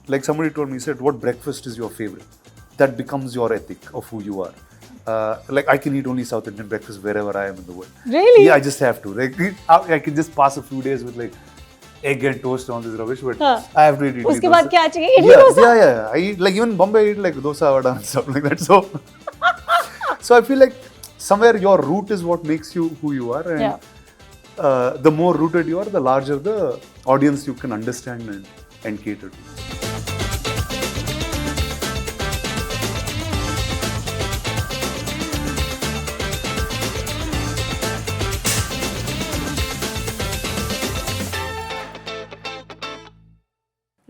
like somebody told me, he said, what breakfast is your favorite? That becomes your ethic of who you are. Like I can eat only South Indian breakfast wherever I am in the world. Really? Yeah, I just have to. Like I can just pass a few days with like egg and toast and all this rubbish, but I have to eat idli उसके बाद dosa. क्या चाहिए? Idli Yeah, dosa? yeah. I eat like even Bombay I eat like dosa vada and stuff like that. So I feel like somewhere your root is what makes you who you are, and the more rooted you are, the larger the audience you can understand and cater to.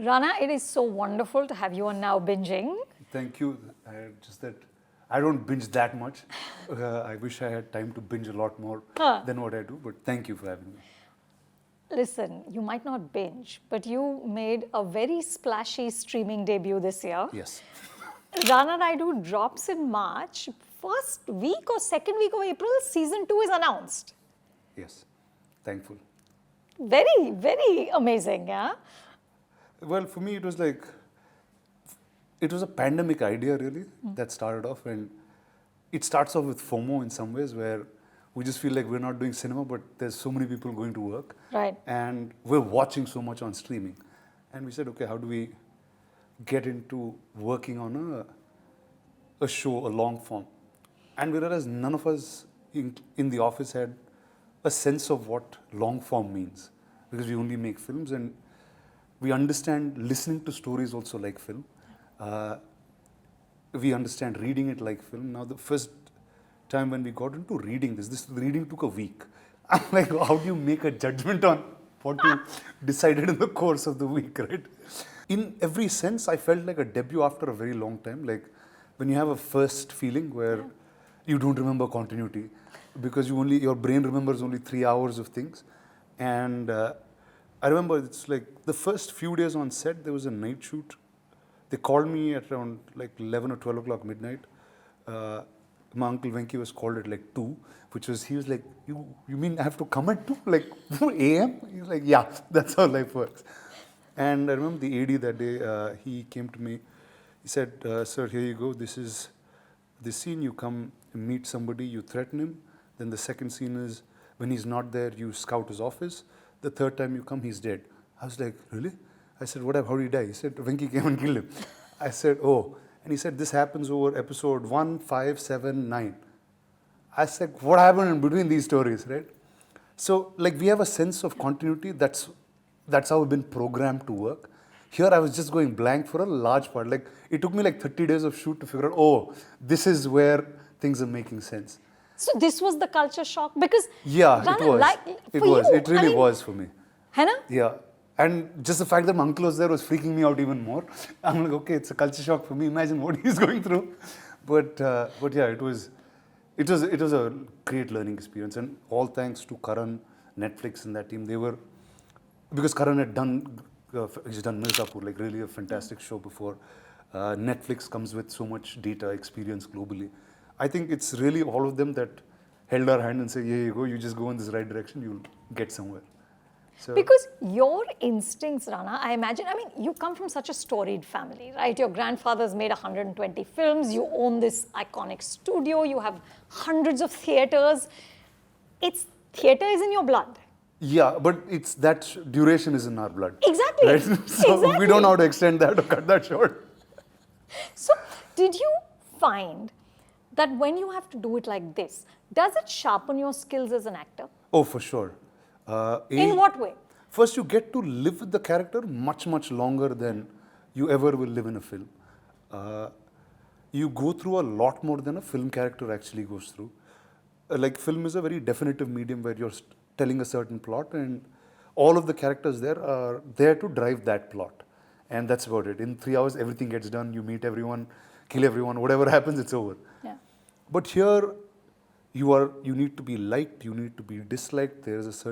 Rana, it is so wonderful to have you on Now Binging. Thank you. Just that I don't binge that much. I wish I had time to binge a lot more than what I do, but thank you for having me. Listen, you might not binge, but you made a very splashy streaming debut this year. Yes. Rana Naidu drops in March. First week or second week of April, season 2 is announced. Yes. Thankful. Very, very amazing, yeah? Well, for me, it was like, it was a pandemic idea really that started off, and it starts off with FOMO in some ways where we just feel like we're not doing cinema, but there's so many people going to work. Right. And we're watching so much on streaming. And we said, okay, how do we get into working on a show, a long form? And we realized none of us in the office had a sense of what long form means, because we only make films, and we understand listening to stories also like film. We understand reading it like film. Now, the first time when we got into reading this reading took a week. I'm like, how do you make a judgment on what you decided in the course of the week, right? In every sense, I felt like a debut after a very long time. Like when you have a first feeling where you don't remember continuity because your brain remembers only 3 hours of things. And I remember it's like the first few days on set, there was a night shoot. They called me at around like 11 or 12 o'clock midnight. My uncle Venki was called at like 2, he was like, you mean I have to come at 2? Like 2 a.m.? He's like, yeah, that's how life works. And I remember the AD that day, he came to me. He said, sir, here you go. This is the scene. You come meet somebody, you threaten him. Then the second scene is when he's not there, you scout his office. The third time you come, he's dead. I was like, really? I said, what? How did he die? He said, Venki came and killed him. I said, oh. And he said, this happens over episode 1, 5, 7, 9. I said, what happened in between these stories, right? So, like, we have a sense of continuity. That's how we've been programmed to work. Here, I was just going blank for a large part. Like, it took me like 30 days of shoot to figure out, oh, this is where things are making sense. So this was the culture shock because Rana, it was. It really was for me. Hai na? Yeah. And just the fact that my uncle was there was freaking me out even more. I'm like, okay, it's a culture shock for me. Imagine what he's going through. But yeah, it was a great learning experience, and all thanks to Charan, Netflix, and that team. Because Charan had he's done Mirzapur, like really a fantastic show before. Netflix comes with so much data experience globally. I think it's really all of them that held our hand and said, here you go, you just go in this right direction, you'll get somewhere. So, because your instincts, Rana, I imagine, you come from such a storied family, right? Your grandfather's made 120 films, you own this iconic studio, you have hundreds of theatres. Theatre is in your blood. Yeah, but it's that duration is in our blood. Exactly. Right? So we don't know how to extend that or cut that short. So did you find that when you have to do it like this, does it sharpen your skills as an actor? Oh, for sure. In what way? First, you get to live with the character much, much longer than you ever will live in a film. You go through a lot more than a film character actually goes through. Like film is a very definitive medium where you're telling a certain plot, and all of the characters there are there to drive that plot. And that's about it. In 3 hours, everything gets done. You meet everyone, kill everyone, whatever happens, it's over. Yeah. But here, you need to be liked, you need to be disliked. There is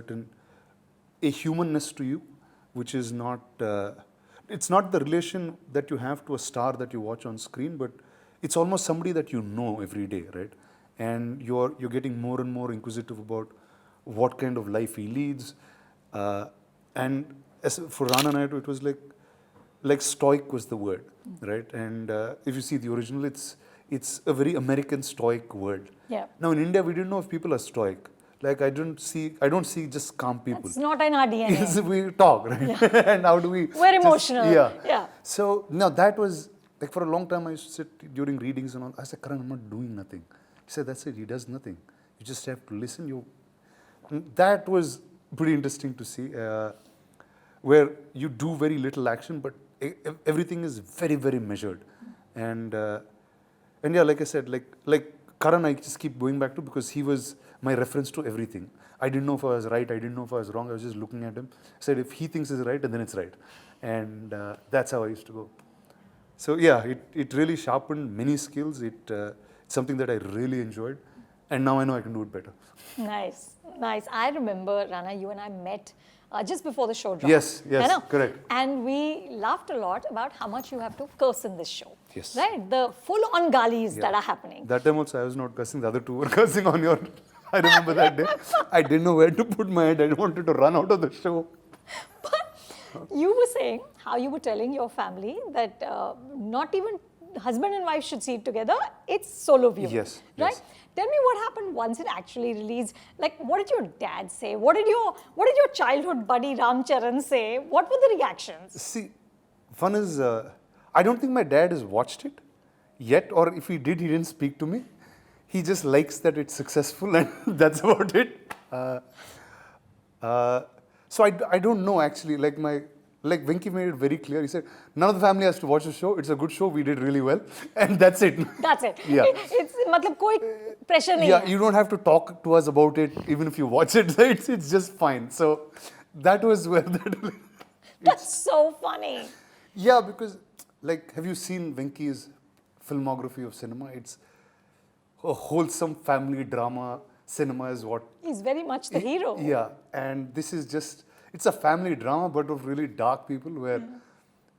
a humanness to you, which is not, it's not the relation that you have to a star that you watch on screen, but it's almost somebody that you know every day, right? And you're getting more and more inquisitive about what kind of life he leads. And as for Rana Naidu, it was like, like stoic was the word, right? And if you see the original, it's a very American stoic word. Yeah. Now in India, we didn't know if people are stoic. Like I don't see just calm people. It's not in our It's, DNA. we talk, right? And how do we? We're emotional. Yeah. So now that was like for a long time I used to sit during readings and all. I said, Karan, I'm not doing nothing. He said, that's it. He does nothing. You just have to listen. That was pretty interesting to see, where you do very little action, but everything is very, very measured. And yeah, like I said, like Charan, I just keep going back to because he was my reference to everything. I didn't know if I was right. I didn't know if I was wrong. I was just looking at him. I said, if he thinks it's right, then it's right. And that's how I used to go. So yeah, it really sharpened many skills. It's something that I really enjoyed. And now I know I can do it better. Nice, nice. I remember, Rana, you and I met just before the show dropped. Yes, I know. correct. And we laughed a lot about how much you have to curse in this show. Yes. Right? The full-on galis that are happening. That time also I was not cursing. The other two were cursing on your... I remember that day. I didn't know where to put my head. I wanted to run out of the show. But you were saying how you were telling your family that not even husband and wife should see it together. It's solo view. Yes. Right? Yes. Tell me what happened once it actually released. Like, what did your dad say? What did your childhood buddy Ram Charan say? What were the reactions? See, fun is, I don't think my dad has watched it yet, or if he did, he didn't speak to me. He just likes that it's successful, and that's about it. So I don't know actually. Like Venki made it very clear. He said, none of the family has to watch the show. It's a good show. We did really well, and that's it. That's it. Yeah. It's matlab koi pressure nahi Yeah, hai. you don't have to talk to us about it, even if you watch it. It's just fine. So that was where that. That's so funny. Yeah, because like, have you seen Venki's filmography of cinema? It's a wholesome family drama. Cinema is what. He's very much the hero. Yeah, and this is just, it's a family drama, but of really dark people where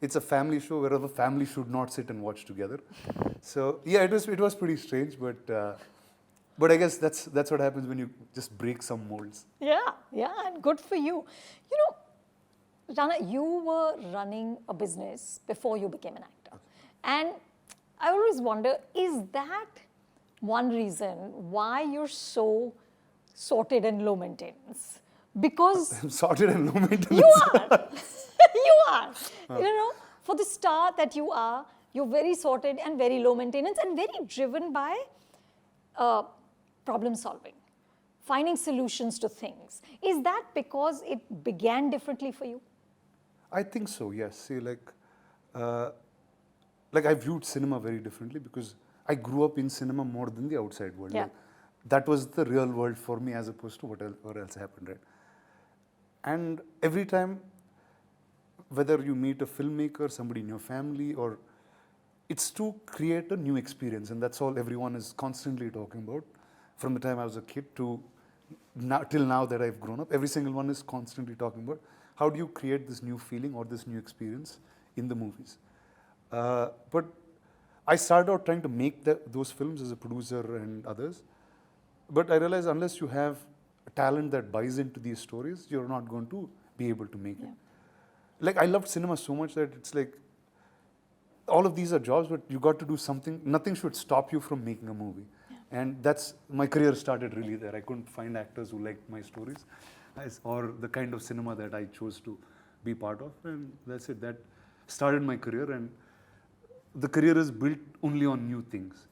it's a family show where the family should not sit and watch together. So yeah, it was pretty strange, but I guess that's what happens when you just break some molds. Yeah, and good for you. You know, Rana, you were running a business before you became an actor. And I always wonder, is that one reason why you're so sorted and low maintenance? Because I'm sorted and low maintenance. you are. You are. You know, for the star that you are, you're very sorted and very low maintenance and very driven by problem solving, finding solutions to things. Is that because it began differently for you? I think so, yes. See, like I viewed cinema very differently because I grew up in cinema more than the outside world. Yeah. Like, that was the real world for me as opposed to what else happened, right? And every time, whether you meet a filmmaker, somebody in your family, or it's to create a new experience, and that's all everyone is constantly talking about. From the time I was a kid to now, till now that I've grown up, every single one is constantly talking about how do you create this new feeling or this new experience in the movies. But I started out trying to make those films as a producer and others, but I realized unless you have a talent that buys into these stories, you're not going to be able to make it. Like, I loved cinema so much that it's like, all of these are jobs, but you got to do something. Nothing should stop you from making a movie. Yeah. And that's, my career started really there. I couldn't find actors who liked my stories or the kind of cinema that I chose to be part of. And that's it. That started my career, and the career is built only on new things.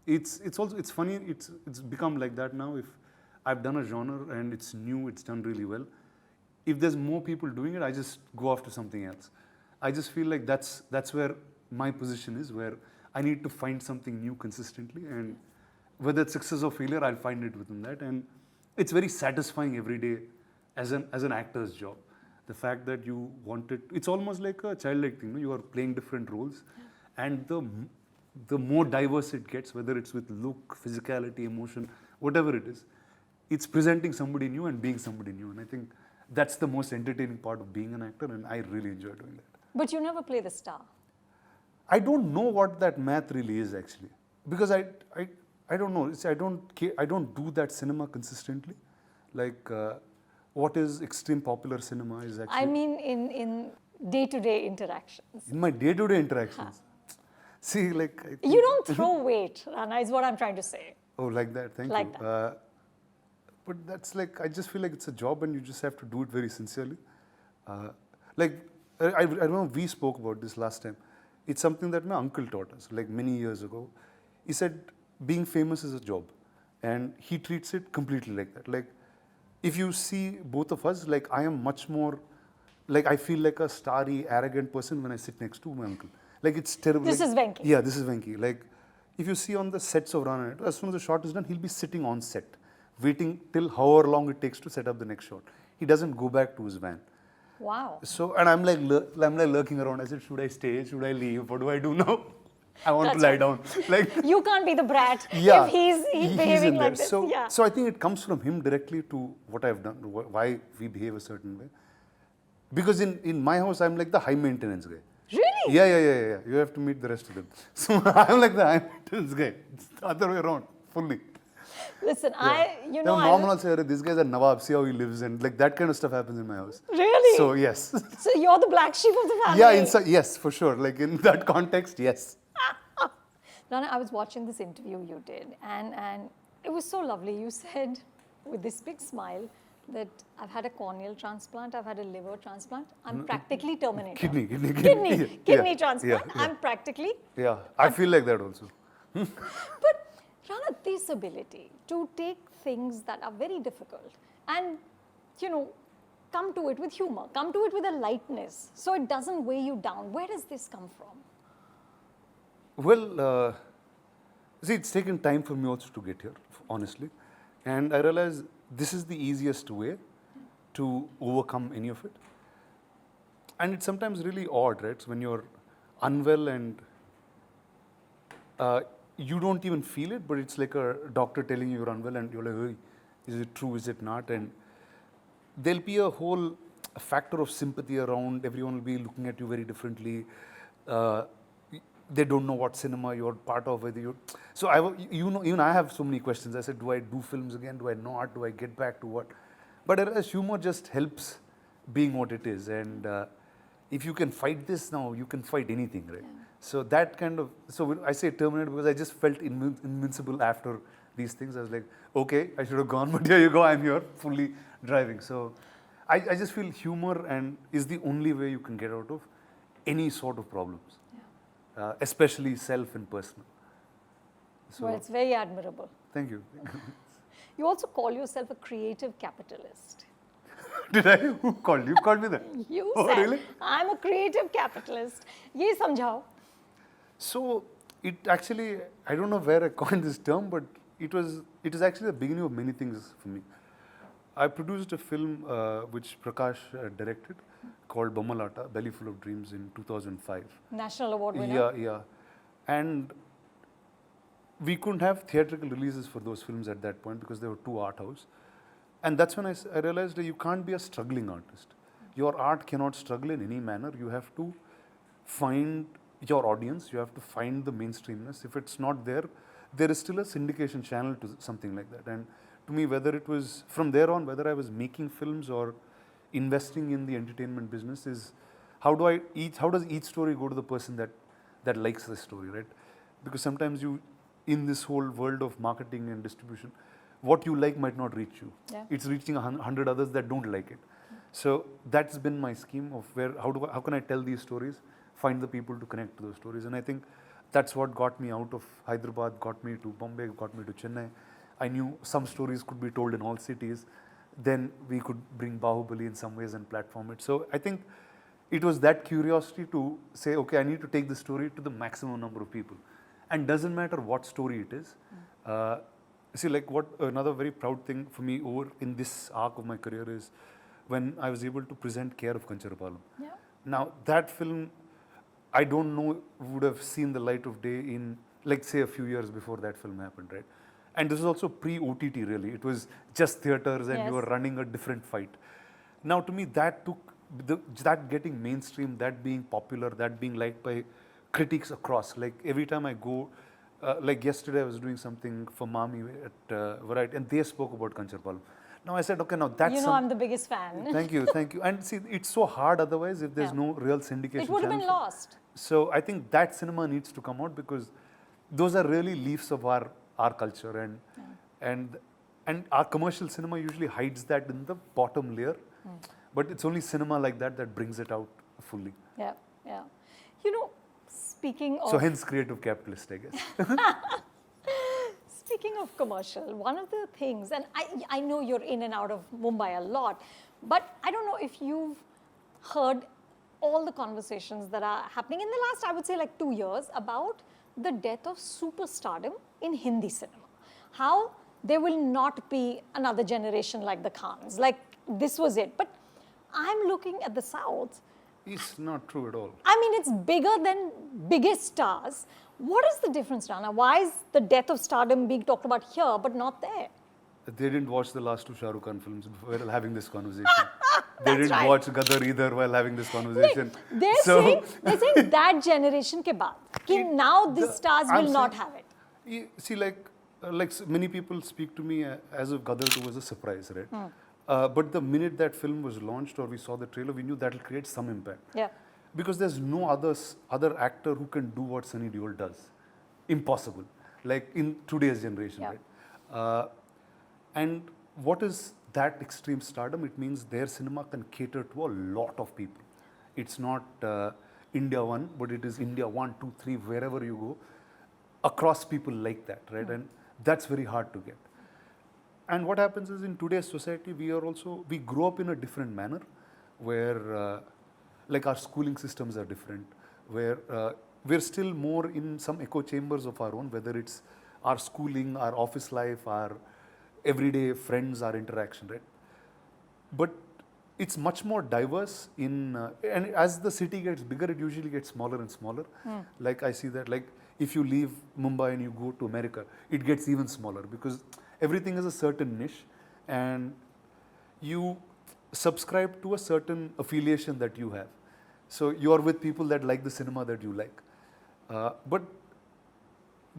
It's funny, it's become like that now. If I've done a genre and it's new, it's done really well, if there's more people doing it, I just go after something else. I just feel like that's where my position is, where I need to find something new consistently, and whether it's success or failure, I'll find it within that. And it's very satisfying every day as an actor's job. The fact that you want it, it's almost like a childlike thing. You are playing different roles, and the more diverse it gets, whether it's with look, physicality, emotion, whatever it is, it's presenting somebody new and being somebody new. And I think that's the most entertaining part of being an actor, and I really enjoy doing that. But you never play the star. I don't know what that math really is actually, because I don't know. I don't do that cinema consistently. Like what is extreme popular cinema is actually. I mean, in day-to-day interactions? In my day-to-day interactions. See, like... I think, You don't throw weight, Rana, is what I'm trying to say. Oh, like that. Thank Like you. that. But that's like, I just feel like it's a job and you just have to do it very sincerely. Like, I remember we spoke about this last time. It's something that my uncle taught us, like many years ago. He said, being famous is a job. And he treats it completely like that. Like, if you see both of us, like, I am much more, like, I feel like a starry, arrogant person when I sit next to my uncle. Like, it's terrible. This like, is Venki. Yeah, this is Venki. Like, if you see on the sets of Rana Naidu, as soon as the shot is done, he'll be sitting on set, waiting till however long it takes to set up the next shot. He doesn't go back to his van. Wow. So, and I'm like lurking around. I said, should I stay? Should I leave? What do I do now? I want to lie down. Like, You can't be the brat yeah, if he's behaving in like there. this. So, Yeah. so I think it comes from him directly to what I've done, why we behave a certain way. Because in my house, I'm like the high maintenance guy. Really? Yeah. You have to meet the rest of them. So I'm like the high maintenance guy. It's the other way around, fully. Listen, Yeah. Mom will also say, this guy's a Nawab, see how he lives, and like that kind of stuff happens in my house. Really? So yes. So you're the black sheep of the family. Yeah, yes, for sure. Like in that context, yes. Rana, I was watching this interview you did, and it was so lovely. You said, with this big smile, that I've had a corneal transplant, I've had a liver transplant, I'm practically terminated. Kidney transplant, Yeah. I'm practically. Yeah, I feel like that also. But Rana, this ability to take things that are very difficult and, come to it with humor, come to it with a lightness, so it doesn't weigh you down. Where does this come from? Well, see, it's taken time for me also to get here, honestly. And I realize this is the easiest way to overcome any of it. And it's sometimes really odd, right? So when you're unwell and you don't even feel it, but it's like a doctor telling you you're unwell and you're like, hey, is it true, is it not? And there'll be a whole factor of sympathy around, everyone will be looking at you very differently. They don't know what cinema you're part of, whether you. So even I have so many questions. I said, do I do films again? Do I not? Do I get back to what? But I realize humor just helps being what it is. And if you can fight this now, you can fight anything, right? Yeah. So that kind of, so I say terminate because I just felt invincible after these things. I was like, okay, I should have gone, but here you go, I'm here, fully driving. So I just feel humor is the only way you can get out of any sort of problems. Especially self and personal. So, well, it's very admirable. Thank you. You also call yourself a creative capitalist. Did I? Who called you? Called me that? You said, really? I'm a creative capitalist. Ye samjhao. So it actually, I don't know where I coined this term, but it is actually the beginning of many things for me. I produced a film which Prakash directed called Bammalata, Belly Full of Dreams in 2005. National Award winner. Yeah. And we couldn't have theatrical releases for those films at that point because they were too art house. And that's when I realized that you can't be a struggling artist. Your art cannot struggle in any manner. You have to find your audience. You have to find the mainstreamness. If it's not there, there is still a syndication channel to something like that. And to me, whether it was from there on, whether I was making films or investing in the entertainment business, is how does each story go to the person that likes the story, right? Because sometimes in this whole world of marketing and distribution, what you like might not reach you. Yeah. It's reaching 100 others that don't like it. So that's been my scheme of how can I tell these stories, find the people to connect to those stories. And I think that's what got me out of Hyderabad, got me to Bombay, got me to Chennai. I knew some stories could be told in all cities. Then we could bring Bahubali in some ways and platform it. So I think it was that curiosity to say, okay, I need to take the story to the maximum number of people. And doesn't matter what story it is. See, like what another very proud thing for me over in this arc of my career is when I was able to present Care of Kancharapalam. Yeah. Now that film, I don't know, would have seen the light of day in, like, say, a few years before that film happened, right? And this was also pre-OTT, really. It was just theaters and you were running a different fight. Now, to me, that took, that getting mainstream, that being popular, that being liked by critics across. Like, every time I go, like yesterday I was doing something for Mami at Variety, and they spoke about Kancharapalam. Now I said, okay, now that's You know, I'm the biggest fan. Thank you, thank you. And see, it's so hard otherwise if there's Yeah. no real syndication. It would have been channel. lost. So I think that cinema needs to come out because those are really leaves of our culture and our commercial cinema usually hides that in the bottom layer. But it's only cinema like that that brings it out fully. Yeah, yeah. You know, speaking of... So hence creative capitalist, I guess. Speaking of commercial, one of the things, and I know you're in and out of Mumbai a lot, but I don't know if you've heard all the conversations that are happening in the last, I would say, like 2 years about the death of superstardom in Hindi cinema. How there will not be another generation like the Khans. Like, this was it. But I'm looking at the South. It's not true at all. I mean, it's bigger than biggest stars. What is the difference, Rana? Why is the death of stardom being talked about here but not there? They didn't watch the last 2 Shah Rukh Khan films while having this conversation. They didn't right. watch Gadar either while having this conversation. They're saying that generation ke baad, ki now these stars will not have it. See, like many people speak to me as if Gadar 2 was a surprise, right? But the minute that film was launched or we saw the trailer, we knew that will create some impact. Yeah. Because there's no other actor who can do what Sunny Deol does. Impossible. Like in today's generation, right? And what is that extreme stardom? It means their cinema can cater to a lot of people. It's not India 1, but it is India 1, 2, 3, wherever you go, across people like that, right? And that's very hard to get. And what happens is in today's society, we grow up in a different manner where like our schooling systems are different, where we're still more in some echo chambers of our own, whether it's our schooling, our office life, our everyday friends, our interaction, right? But it's much more diverse and as the city gets bigger, it usually gets smaller and smaller. Like I see that, like if you leave Mumbai and you go to America, it gets even smaller because everything is a certain niche and you subscribe to a certain affiliation that you have. So you're with people that like the cinema that you like. But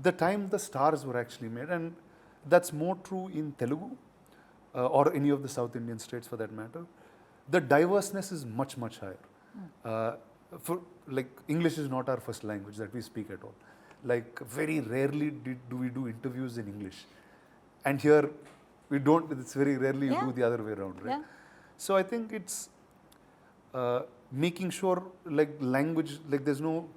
the time the stars were actually made, and that's more true in Telugu or any of the South Indian states for that matter, the diverseness is much, much higher. For like English is not our first language that we speak at all. Like very rarely do we do interviews in English. And here we don't, it's very rarely you do the other way around, right? Yeah. So I think it's making sure like language, like there's no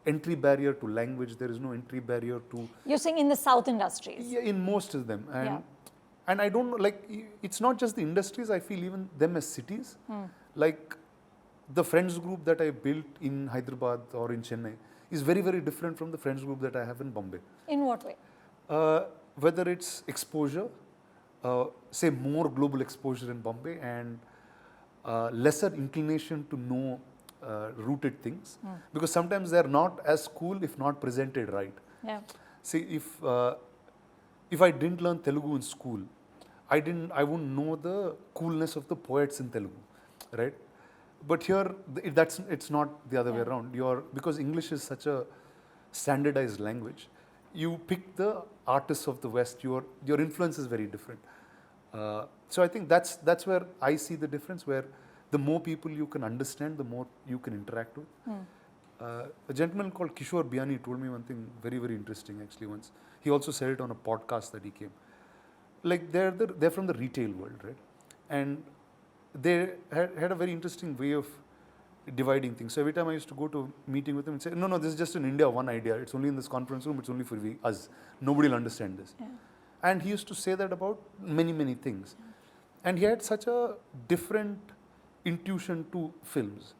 entry barrier to language, there is no entry barrier to... You're saying in the South industries? Yeah, in most of them. And I don't know, like it's not just the industries, I feel even them as cities. Like the friends group that I built in Hyderabad or in Chennai is very, very different from the friends group that I have in Bombay. In what way? Whether it's exposure, say more global exposure in Bombay and lesser inclination to know rooted things, because sometimes they're not as cool if not presented right. Yeah. See, if I didn't learn Telugu in school, I wouldn't know the coolness of the poets in Telugu, right? But here, it's not the other way around. Because English is such a standardized language, you pick the artists of the West, your influence is very different. So I think that's where I see the difference, where the more people you can understand, the more you can interact with. A gentleman called Kishore Biani told me one thing very, very interesting actually once. He also said it on a podcast that he came. Like they're from the retail world, right? And they had a very interesting way of dividing things. So every time I used to go to a meeting with him and say, no, this is just an India 1 idea. It's only in this conference room. It's only for us. Nobody will understand this. Yeah. And he used to say that about many, many things. And he had such a different intuition to films.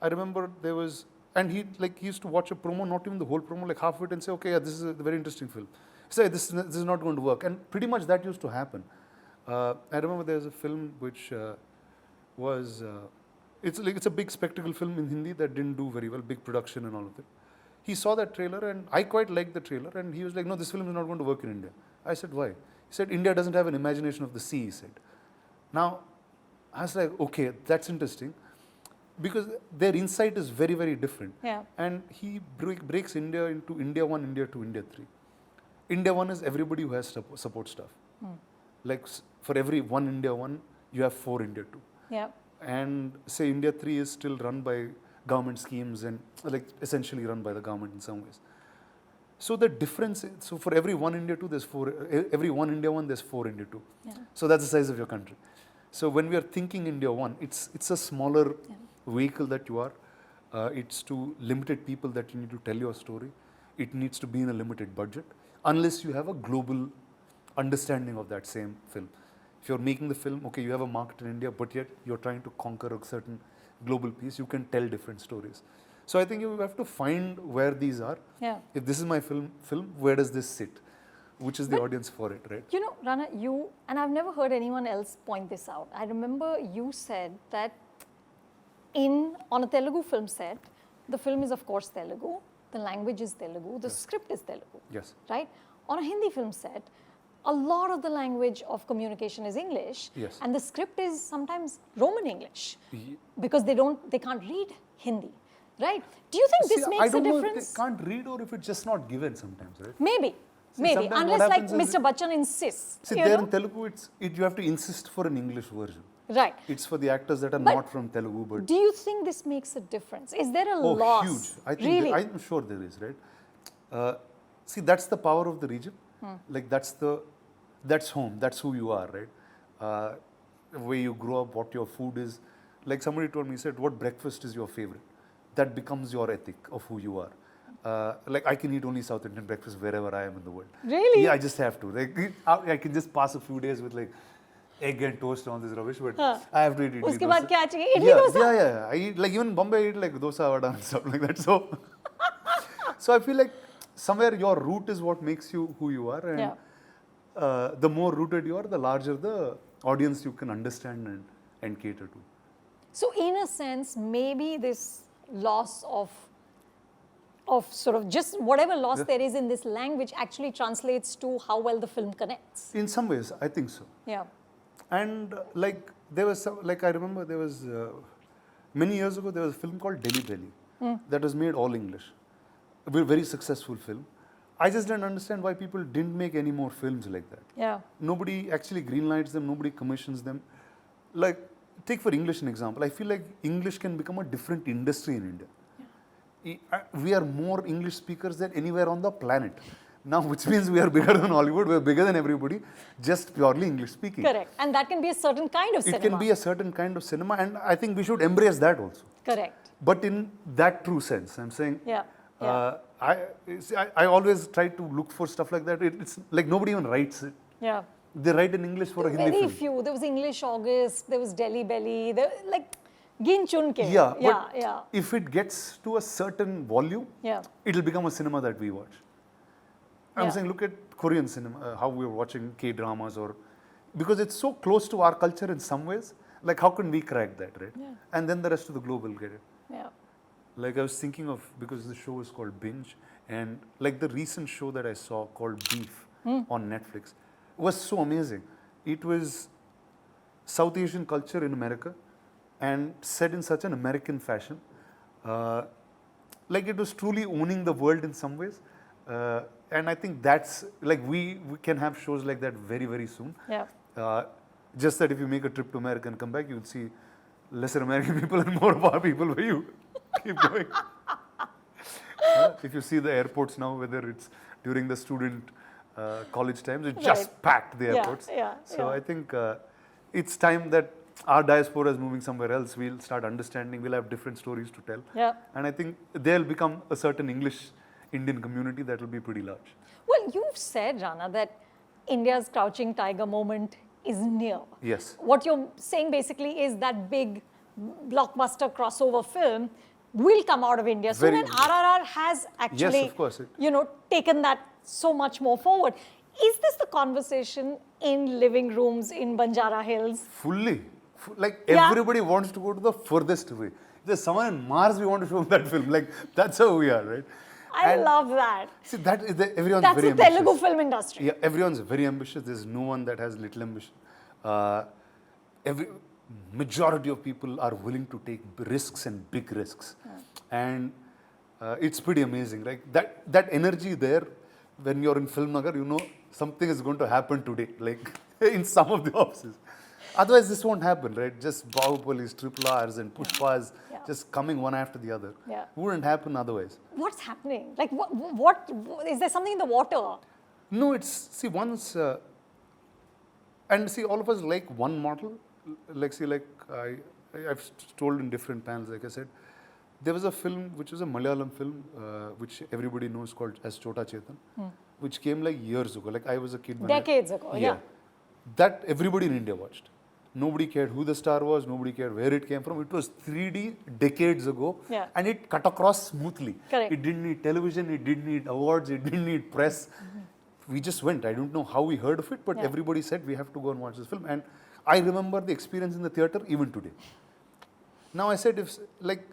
I remember there was, and he used to watch a promo, not even the whole promo, like half of it and say, okay, yeah, this is a very interesting film. Say, this is not going to work. And pretty much that used to happen. I remember there was a film which was, it's a big spectacle film in Hindi that didn't do very well, big production and all of it. He saw that trailer and I quite liked the trailer and he was like, no, this film is not going to work in India. I said, why? He said, India doesn't have an imagination of the sea, he said. Now, I was like, okay, that's interesting. Because their insight is very, very different. Yeah. And he breaks India into India 1, India 2, India 3. India 1 is everybody who has support staff. like for every one India 1, you have 4 India 2. Yeah. And say India 3 is still run by government schemes and like essentially run by the government in some ways. So the difference, so for every one India 2, there's 4, every one India 1, there's 4 India 2. Yeah. So that's the size of your country. So when we are thinking India 1, it's a smaller vehicle that you are. It's to limited people that you need to tell your story. It needs to be in a limited budget, unless you have a global understanding of that same film. If you're making the film, okay, you have a market in India, but yet you're trying to conquer a certain global piece, you can tell different stories. So I think you have to find where these are. Yeah. If this is my film, where does this sit? Which is the audience for it, right? You know, Rana, and I've never heard anyone else point this out. I remember you said that on a Telugu film set, the film is of course Telugu, the language is Telugu, the script is Telugu. Yes. Right? On a Hindi film set, a lot of the language of communication is English, Yes. and the script is sometimes Roman English because they can't read Hindi, right? Do you think this makes I don't a know difference? if they can't read or if it's just not given sometimes, right? Maybe, sometimes unless what like happens is Mr. Bachchan insists. See, you there know? in Telugu, you have to insist for an English version. Right. It's for the actors that are But not from Telugu, but do you think this makes a difference? Is there a loss? huge. I think really? I'm sure there is, right? See, that's the power of the region. Like that's home. That's who you are, right? Where you grow up, what your food is. Like somebody told me, he said, "What breakfast is your favorite?" That becomes your ethic of who you are. Like I can eat only South Indian breakfast wherever I am in the world. Really? Yeah, I just have to. Like I can just pass a few days with like egg and toast and all this rubbish, but I have to eat idli Uske dosa. baad kya chahiye? Idli dosa? Yeah. I eat, like even Bombay, I eat like dosa, vada and stuff like that. So I feel like somewhere your root is what makes you who you are, and the more rooted you are, the larger the audience you can understand and cater to. So in a sense, maybe this loss of sort of just whatever loss there is in this language actually translates to how well the film connects. In some ways, I think so. Yeah. And like there was some, like I remember there was many years ago there was a film called Delhi Belly that was made all English. A very successful film. I just didn't understand why people didn't make any more films like that. Yeah. Nobody actually greenlights them, nobody commissions them. Like, take for English an example. I feel like English can become a different industry in India. We are more English speakers than anywhere on the planet. Now, which means we are bigger than Hollywood, we are bigger than everybody, just purely English speaking. Correct. And that can be a certain kind of cinema. It can be a certain kind of cinema, and I think we should embrace that also. Correct. But in that true sense, I'm saying, Yeah. I always try to look for stuff like that. It's like nobody even writes it. Yeah. They write in English for a Hindi Very film. few. There was English August, there was Delhi Belly, like gin chun ke. Yeah, Yeah, but if it gets to a certain volume, it'll become a cinema that we watch. I'm saying, look at Korean cinema, how we're watching K-dramas, or because it's so close to our culture in some ways. Like, how can we crack that, right? Yeah. And then the rest of the globe will get it. Yeah. Like I was thinking of, because the show is called Binge, and like the recent show that I saw called Beef on Netflix was so amazing. It was South Asian culture in America and set in such an American fashion. Like it was truly owning the world in some ways. And I think that's, like we can have shows like that very, very soon. Yeah. Just that if you make a trip to America and come back, you'll see lesser American people and more of our people where you keep going. If you see the airports now, whether it's during the student college times, it's just packed, the airports. So I think it's time that our diaspora is moving somewhere else. We'll start understanding, we'll have different stories to tell. Yeah. And I think they'll become a certain English Indian community that will be pretty large. Well, you've said, Rana, that India's crouching tiger moment is near. Yes. What you're saying basically is that big blockbuster crossover film will come out of India soon, and RRR has actually, yes, of course, taken that so much more forward. Is this the conversation in living rooms in Banjara Hills? Fully. Like everybody wants to go to the furthest away. If there's someone on Mars, we want to show that film. Like that's how we are, right? I love that. See, that is everyone's That's very the ambitious. Telugu film industry. Yeah, everyone's very ambitious. There's no one that has little ambition. Every majority of people are willing to take risks and big risks, and it's pretty amazing. Like that energy there, when you're in Film Nagar, you know something is going to happen today, like in some of the offices. Otherwise, this won't happen, right? Just Bahubalis, Triple Rs, and Pushpas just coming one after the other. Yeah. Wouldn't happen otherwise. What's happening? Like, what is there something in the water? No, it's, see, once, and see, all of us like one model. Like, see, like I've told in different panels, like I said, there was a film which was a Malayalam film, which everybody knows called as Chota Chetan, which came like years ago. Like I was a kid. When Decades ago, yeah. That everybody in India watched. Nobody cared who the star was, nobody cared where it came from. It was 3D decades ago, and it cut across smoothly. Correct. It didn't need television, it didn't need awards, it didn't need press. We just went. I don't know how we heard of it, but everybody said we have to go and watch this film. And I remember the experience in the theatre even today. Now I said, if like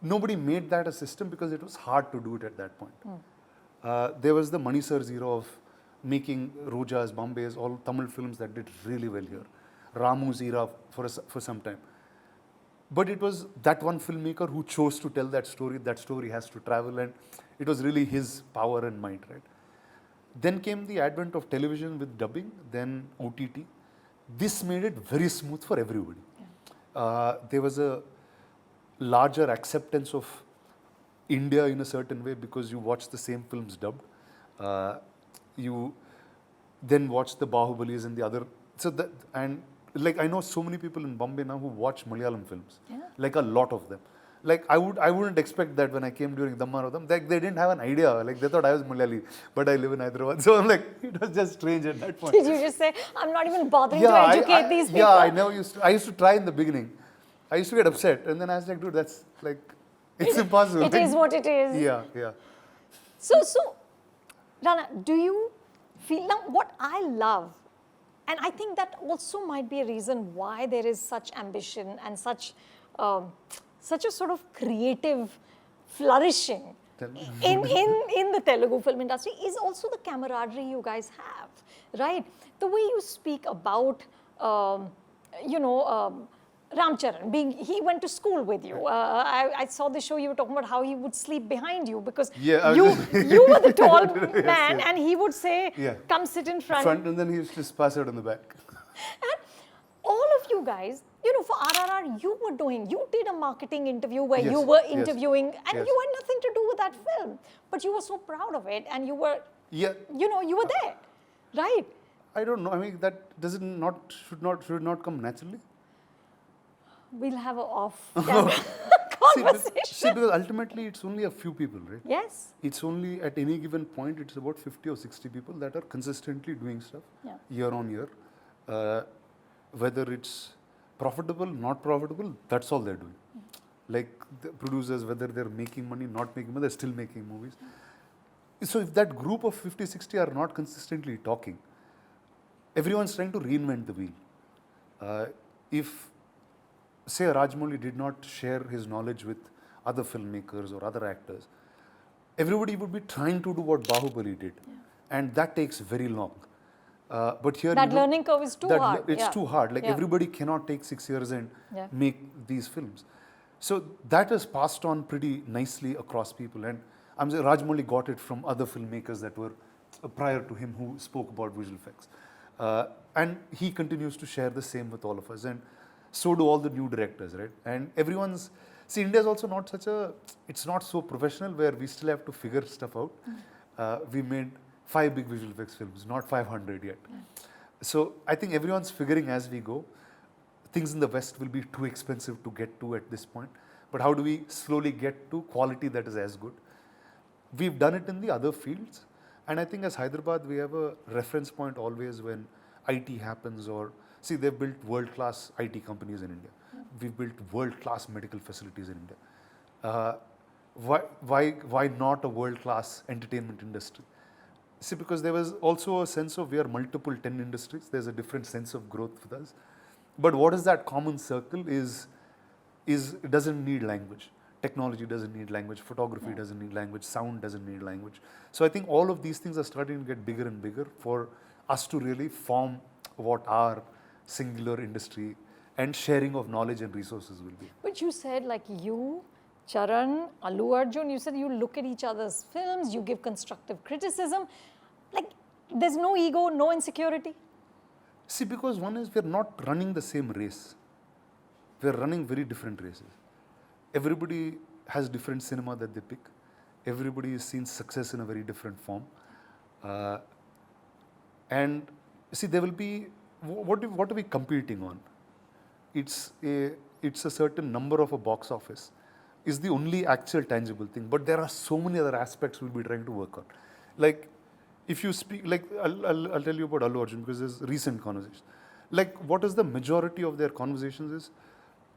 nobody made that a system because it was hard to do it at that point. There was the Mani Sir's era of making Rojas, Bombays, all Tamil films that did really well here. Ramu's era for some time. But it was that one filmmaker who chose to tell that story has to travel, and it was really his power and might, right? Then came the advent of television with dubbing, then OTT. This made it very smooth for everybody. There was a larger acceptance of India in a certain way because you watch the same films dubbed. You then watch the Bahubalis and the other. So that, and like I know so many people in Bombay now who watch Malayalam films, like a lot of them. Like I wouldn't expect that when I came during Dhammarodham. Like they didn't have an idea. Like they thought I was Malayali, but I live in Hyderabad. So I'm like, it was just strange at that point. Did you just say, I'm not even bothering to educate these people? Yeah, I used to try in the beginning. I used to get upset, and then I was like, dude, that's like, it's impossible. It is what it is. Yeah. So, Rana, do you feel, now what I love, and I think that also might be a reason why there is such ambition and such a sort of creative flourishing in the Telugu film industry is also the camaraderie you guys have, right? The way you speak about, Ram Charan, he went to school with you. I saw the show, you were talking about how he would sleep behind you because you were the tall man and he would say, come sit in front. And then he used to just pass out in the back. And all of you guys, for RRR, you did a marketing interview where you were interviewing and you had nothing to do with that film. But you were so proud of it and you were, you were there, right? I don't know. I mean, that should not come naturally. We'll have an off-camera conversation. See, because ultimately it's only a few people, right? Yes. It's only at any given point, it's about 50 or 60 people that are consistently doing stuff year on year. Whether it's profitable, not profitable, that's all they're doing. Like the producers, whether they're making money, not making money, they're still making movies. So if that group of 50, 60 are not consistently talking, everyone's trying to reinvent the wheel. If say Rajamouli did not share his knowledge with other filmmakers or other actors, everybody would be trying to do what Bahubali did. And that takes very long. But here that learning curve is too hard. It's too hard. Like everybody cannot take 6 years and make these films. So that is passed on pretty nicely across people. And I'm saying Rajamouli got it from other filmmakers that were prior to him who spoke about visual effects. And he continues to share the same with all of us. And so do all the new directors, right? And everyone's, see, India is also not it's not so professional where we still have to figure stuff out. We made 5 big visual effects films, not 500 yet. So I think everyone's figuring as we go. Things in the West will be too expensive to get to at this point. But how do we slowly get to quality that is as good? We've done it in the other fields. And I think as Hyderabad, we have a reference point always when IT happens or, see, they've built world-class IT companies in India. We've built world-class medical facilities in India. Why not a world-class entertainment industry? See, because there was also a sense of we are multiple 10 industries. There's a different sense of growth with us. But what is that common circle is it doesn't need language. Technology doesn't need language. Photography doesn't need language. Sound doesn't need language. So I think all of these things are starting to get bigger and bigger for us to really form what our singular industry and sharing of knowledge and resources will be. But you said like you, Charan, Allu Arjun, you said you look at each other's films, you give constructive criticism. Like, there's no ego, no insecurity. See, because one is we're not running the same race. We're running very different races. Everybody has different cinema that they pick. Everybody has seen success in a very different form. And see, there will be, what are we competing on? It's a certain number of a box office is the only actual tangible thing. But there are so many other aspects we'll be trying to work on. Like, if you speak, like, I'll tell you about Allu Arjun because there's recent conversations. Like, what is the majority of their conversations is,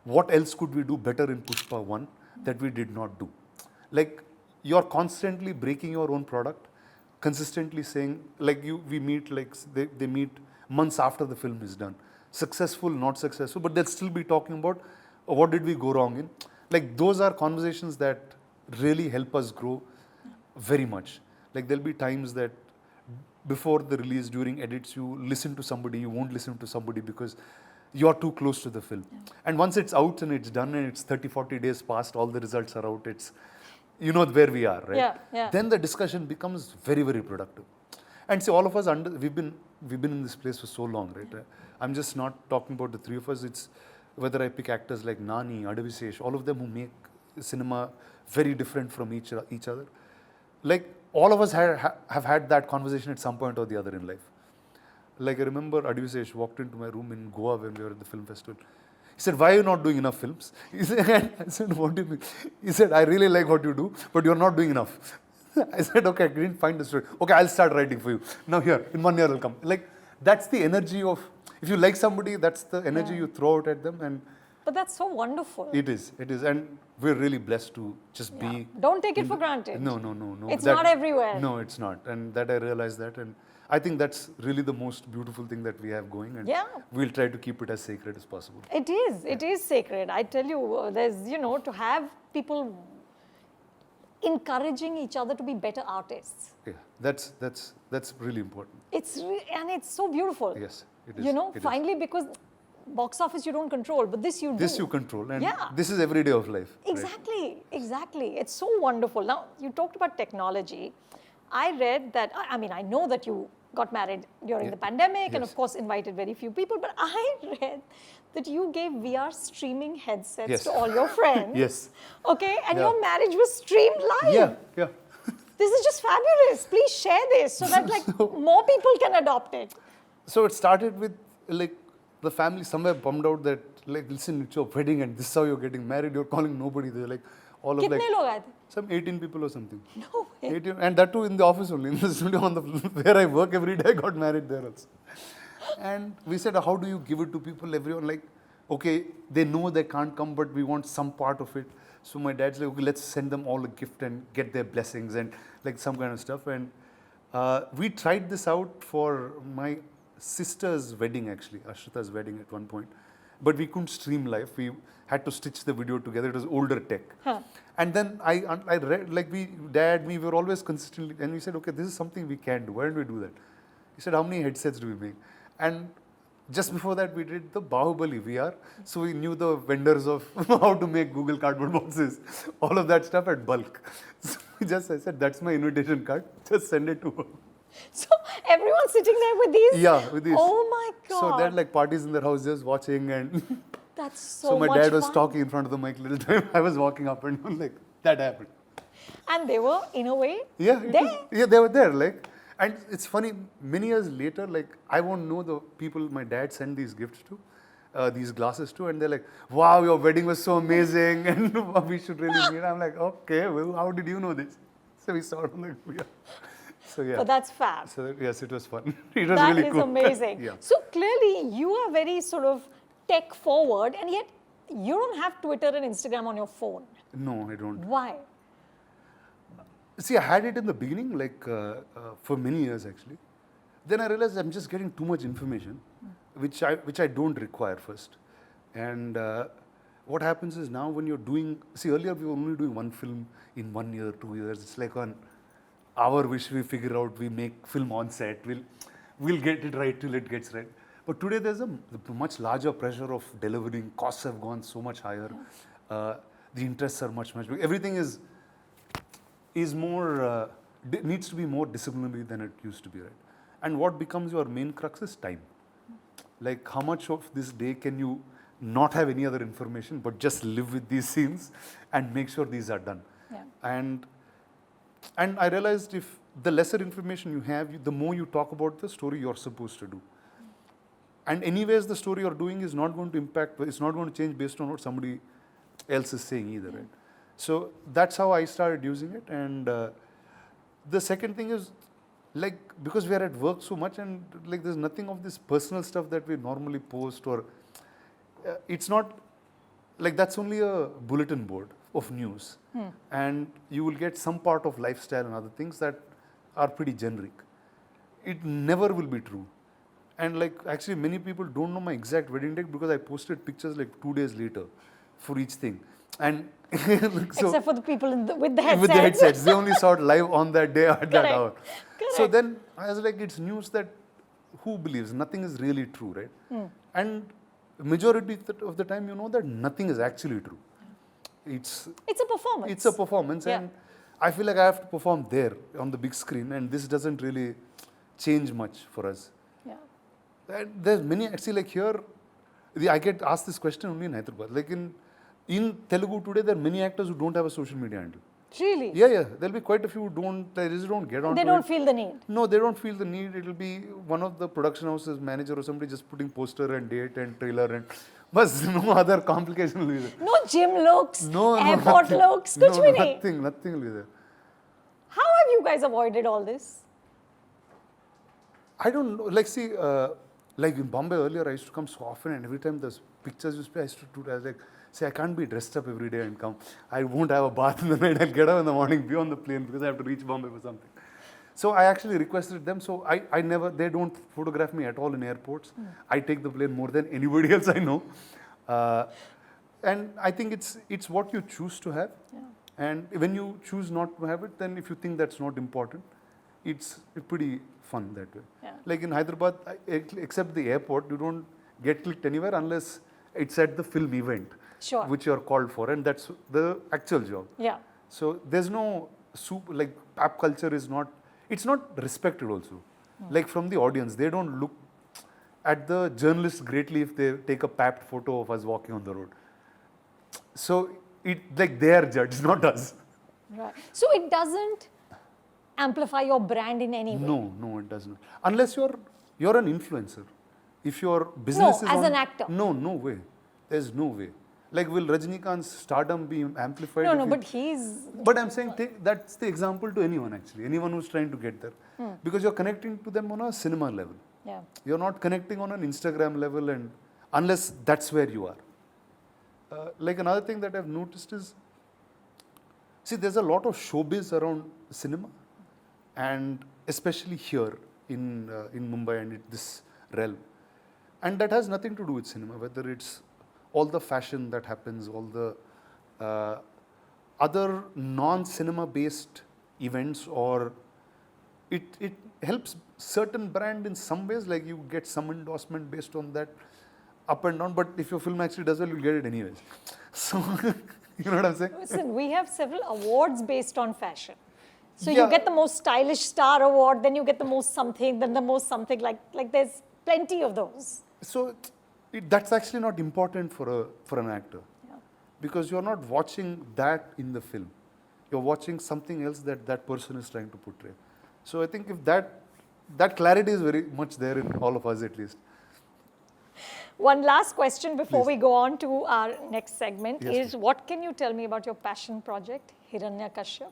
what else could we do better in Pushpa 1 that we did not do? Like, you're constantly breaking your own product, consistently saying, like, we meet, like, they meet months after the film is done. Successful, not successful, but they'll still be talking about what did we go wrong in. Like, those are conversations that really help us grow very much. Like, there'll be times that before the release, during edits, you listen to somebody, you won't listen to somebody because you're too close to the film. Yeah. And once it's out and it's done and it's 30, 40 days past, all the results are out, it's, you know where we are, right? Yeah. Then the discussion becomes very, very productive. And see, all of us, we've been in this place for so long, right? I'm just not talking about the three of us. It's whether I pick actors like Nani, Advisesh, all of them who make cinema very different from each other. Like, all of us have had that conversation at some point or the other in life. Like, I remember Advisesh walked into my room in Goa when we were at the film festival. He said, "Why are you not doing enough films?" He said, I said, "What do you mean?" He said, "I really like what you do, but you're not doing enough." I said, "Okay, I didn't find the story. Okay, I'll start writing for you. Now here, in 1 year I'll come." Like, that's the energy of, if you like somebody, that's the energy you throw out at them. And but that's so wonderful. It is. And we're really blessed to just be. Don't take it for granted. No. It's not everywhere. No, it's not. And that I realized that. And I think that's really the most beautiful thing that we have going. And we'll try to keep it as sacred as possible. It is. It is sacred. I tell you, there's, to have people encouraging each other to be better artists. Yeah, that's really important. And it's so beautiful. Yes, it is. Finally, because box office you don't control, but this you do. This you control, and this is every day of life. Exactly. It's so wonderful. Now, you talked about technology. I read that, I know that you got married during the pandemic and of course invited very few people, but I read that you gave VR streaming headsets to all your friends. Yes. Okay, and your marriage was streamed live. Yeah. This is just fabulous. Please share this so that more people can adopt it. So it started with the family somewhere bummed out that listen, it's your wedding and this is how you're getting married. You're calling nobody. They're like all of Kitne log aaye the? Some 18 people or something. No way. 18, and that too in the office only, in the studio where I work every day. I got married there also. And we said, how do you give it to people? Everyone okay, they know they can't come, but we want some part of it. So my dad's like, okay, let's send them all a gift and get their blessings and some kind of stuff. And we tried this out for my sister's wedding, actually, Ashrita's wedding at one point. But we couldn't stream live. We had to stitch the video together. It was older tech. And then I read, Dad, we were always consistently, and we said, okay, this is something we can do. Why don't we do that? He said, how many headsets do we make? And just before that, we did the Bahubali VR. So we knew the vendors of how to make Google Cardboard boxes, all of that stuff at bulk. So I said, that's my invitation card. Just send it to her. So everyone's sitting there with these? Yeah, with these. Oh my God. So they had parties in their house just watching and... That's so So my much dad was fun. talking in front of the mic little time. I was walking up and down that happened. And they were, in a way, there? Yeah, they were there. And it's funny, many years later, I won't know the people my dad sent these gifts to, these glasses to, and they're like, wow, your wedding was so amazing and we should really meet. I'm like, okay, well, how did you know this? So we saw it So But that's fab. So yes, it was fun. It was That really is cool. amazing. So clearly you are very sort of tech forward, and yet you don't have Twitter and Instagram on your phone. No, I don't. Why? See, I had it in the beginning, for many years actually. Then I realized I'm just getting too much information, which I don't require first. And what happens is now when you're doing, earlier we were only doing one film in 1 year, 2 years. It's like on our wish we figure out, we make film on set, we'll get it right till it gets right. But today there's a much larger pressure of delivering. Costs have gone so much higher. The interests are much bigger. Everything is more needs to be more disciplinary than it used to be, right? And what becomes your main crux is time. Like how much of this day can you not have any other information but just live with these scenes and make sure these are done. Yeah. And I realized if the lesser information you have, the more you talk about the story you're supposed to do. And anyways, the story you're doing is not going to impact, it's not going to change based on what somebody else is saying either, right? So that's how I started using it. And the second thing is, like, because we are at work so much and like there's nothing of this personal stuff that we normally post, or it's not like that's only a bulletin board of news. And you will get some part of lifestyle and other things that are pretty generic. It never will be true. And like actually many people don't know my exact wedding date because I posted pictures like 2 days later for each thing. And so, except for the people with the headsets. with the headsets, they only saw it live on that day at that hour. Correct. So then I was like, it's news that who believes? Nothing is really true, right? And majority of the time, you know that nothing is actually true. It's a performance. It's a performance, and I feel like I have to perform there on the big screen, and this doesn't really change much for us. Yeah. And there's many actually like here, I get asked this question only in Hyderabad. Like in Telugu today, there are many actors who don't have a social media handle. Really? Yeah. There'll be quite a few who they just don't get on. They don't feel the need. No, they don't feel the need. It'll be one of the production houses manager or somebody just putting poster and date and trailer and but no other complication will be there. No gym looks, No, airport nothing. looks, kuch bhi nahi. Nothing will be there. How have you guys avoided all this? I don't know. Like see, like in Bombay earlier, I used to come so often, and every time there's pictures used to be, I used to do. I was like, say I can't be dressed up every day and come. I won't have a bath in the night. I'll get up in the morning, be on the plane because I have to reach Bombay for something. So I actually requested them. So I never, they don't photograph me at all in airports. I take the plane more than anybody else I know. And I think it's what you choose to have. Yeah. And when you choose not to have it, then if you think that's not important, it's pretty fun that way. Yeah. Like in Hyderabad, except the airport, you don't get clicked anywhere unless it's at the film event, Sure. which you're called for, and that's the actual job. Yeah. So there's no like pap culture is not, it's not respected also. Like from the audience, they don't look at the journalists greatly if they take a papped photo of us walking on the road. So it like they are judged, not us. Right. So it doesn't amplify your brand in any way. No, it doesn't. Unless you're an influencer. If your business is as on, an actor. No way. There's no way. Like will Rajinikanth's stardom be amplified? No, but he's... But I'm saying that's the example to anyone actually. Anyone who's trying to get there. Because you're connecting to them on a cinema level. Yeah. You're not connecting on an Instagram level, and unless that's where you are. Like another thing that I've noticed is, see, there's a lot of showbiz around cinema, and especially here in Mumbai and this realm. And that has nothing to do with cinema, whether it's all the fashion that happens, all the other non-cinema based events, or it helps certain brand in some ways, like you get some endorsement based on that up and down, but if your film actually does well, you'll get it anyways. So, you know what I'm saying? Listen, we have several awards based on fashion. So Yeah. you get the most stylish star award, then you get the most something, then the most something, like there's plenty of those. So that's actually not important for an actor. Yeah. Because you're not watching that in the film. You're watching something else that person is trying to portray. So I think if that clarity is very much there in all of us at least. One last question before Please. we go on to our next segment Yes, is, what can you tell me about your passion project, Hiranyakashyap?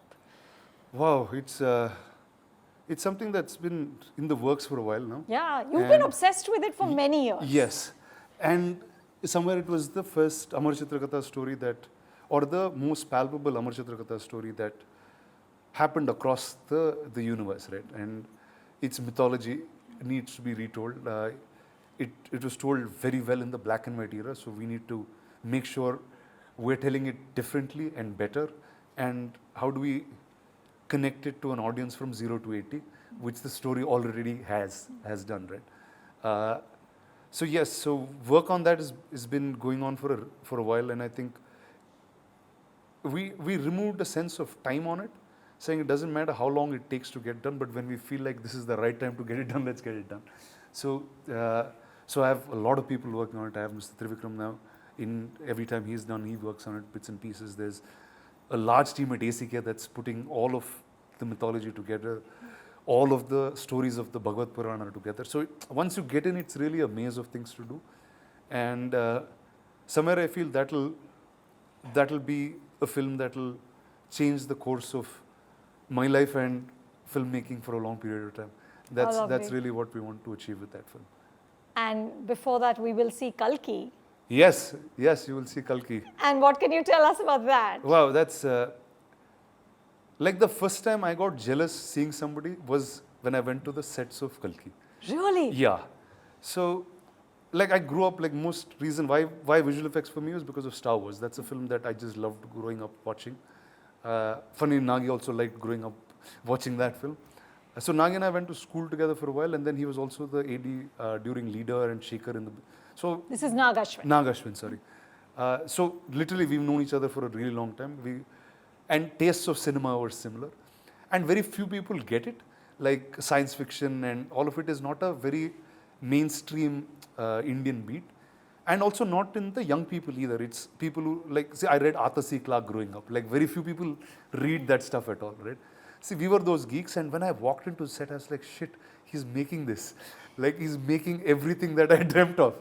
Wow, it's something that's been in the works for a while now. Yeah, you've been obsessed with it for many years. Yes. And somewhere it was the first Amar Chitrakatha story or the most palpable Amar Chitrakatha story that happened across the universe, right? And its mythology needs to be retold. It was told very well in the black and white era, so we need to make sure we're telling it differently and better. And how do we connect it to an audience from 0 to 80, which the story already has done, right? So yes, so work on that has been going on for a while, and I think we removed a sense of time on it, saying it doesn't matter how long it takes to get done, but when we feel like this is the right time to get it done, let's get it done. So, so I have a lot of people working on it. I have Mr. Trivikram now. Every time he's done, he works on it, bits and pieces. There's a large team at ACK that's putting all of the mythology together, all of the stories of the Bhagavad Purana together. So once you get in, it's really a maze of things to do. And somewhere I feel that'll be a film that'll change the course of my life and filmmaking for a long period of time. That's really what we want to achieve with that film. And before that, we will see Kalki. Yes, you will see Kalki. And what can you tell us about that? Wow, that's like the first time I got jealous seeing somebody was when I went to the sets of Kalki. Really? Yeah. So, like I grew up, like most reason why visual effects for me was because of Star Wars. That's a film that I just loved growing up watching. Funny, Nagi also liked growing up watching that film. So Nagi and I went to school together for a while, and then he was also the AD during Leader and Shaker in the. So this is Nagashwin. Nagashwin, sorry. So literally, we've known each other for a really long time. And tastes of cinema were similar, and very few people get it. Like science fiction and all of it is not a very mainstream Indian beat, and also not in the young people either. It's people who like. See, I read Arthur C. Clarke growing up. Like very few people read that stuff at all, right? See, we were those geeks, and when I walked into the set, I was like, shit, he's making this. Like, he's making everything that I dreamt of.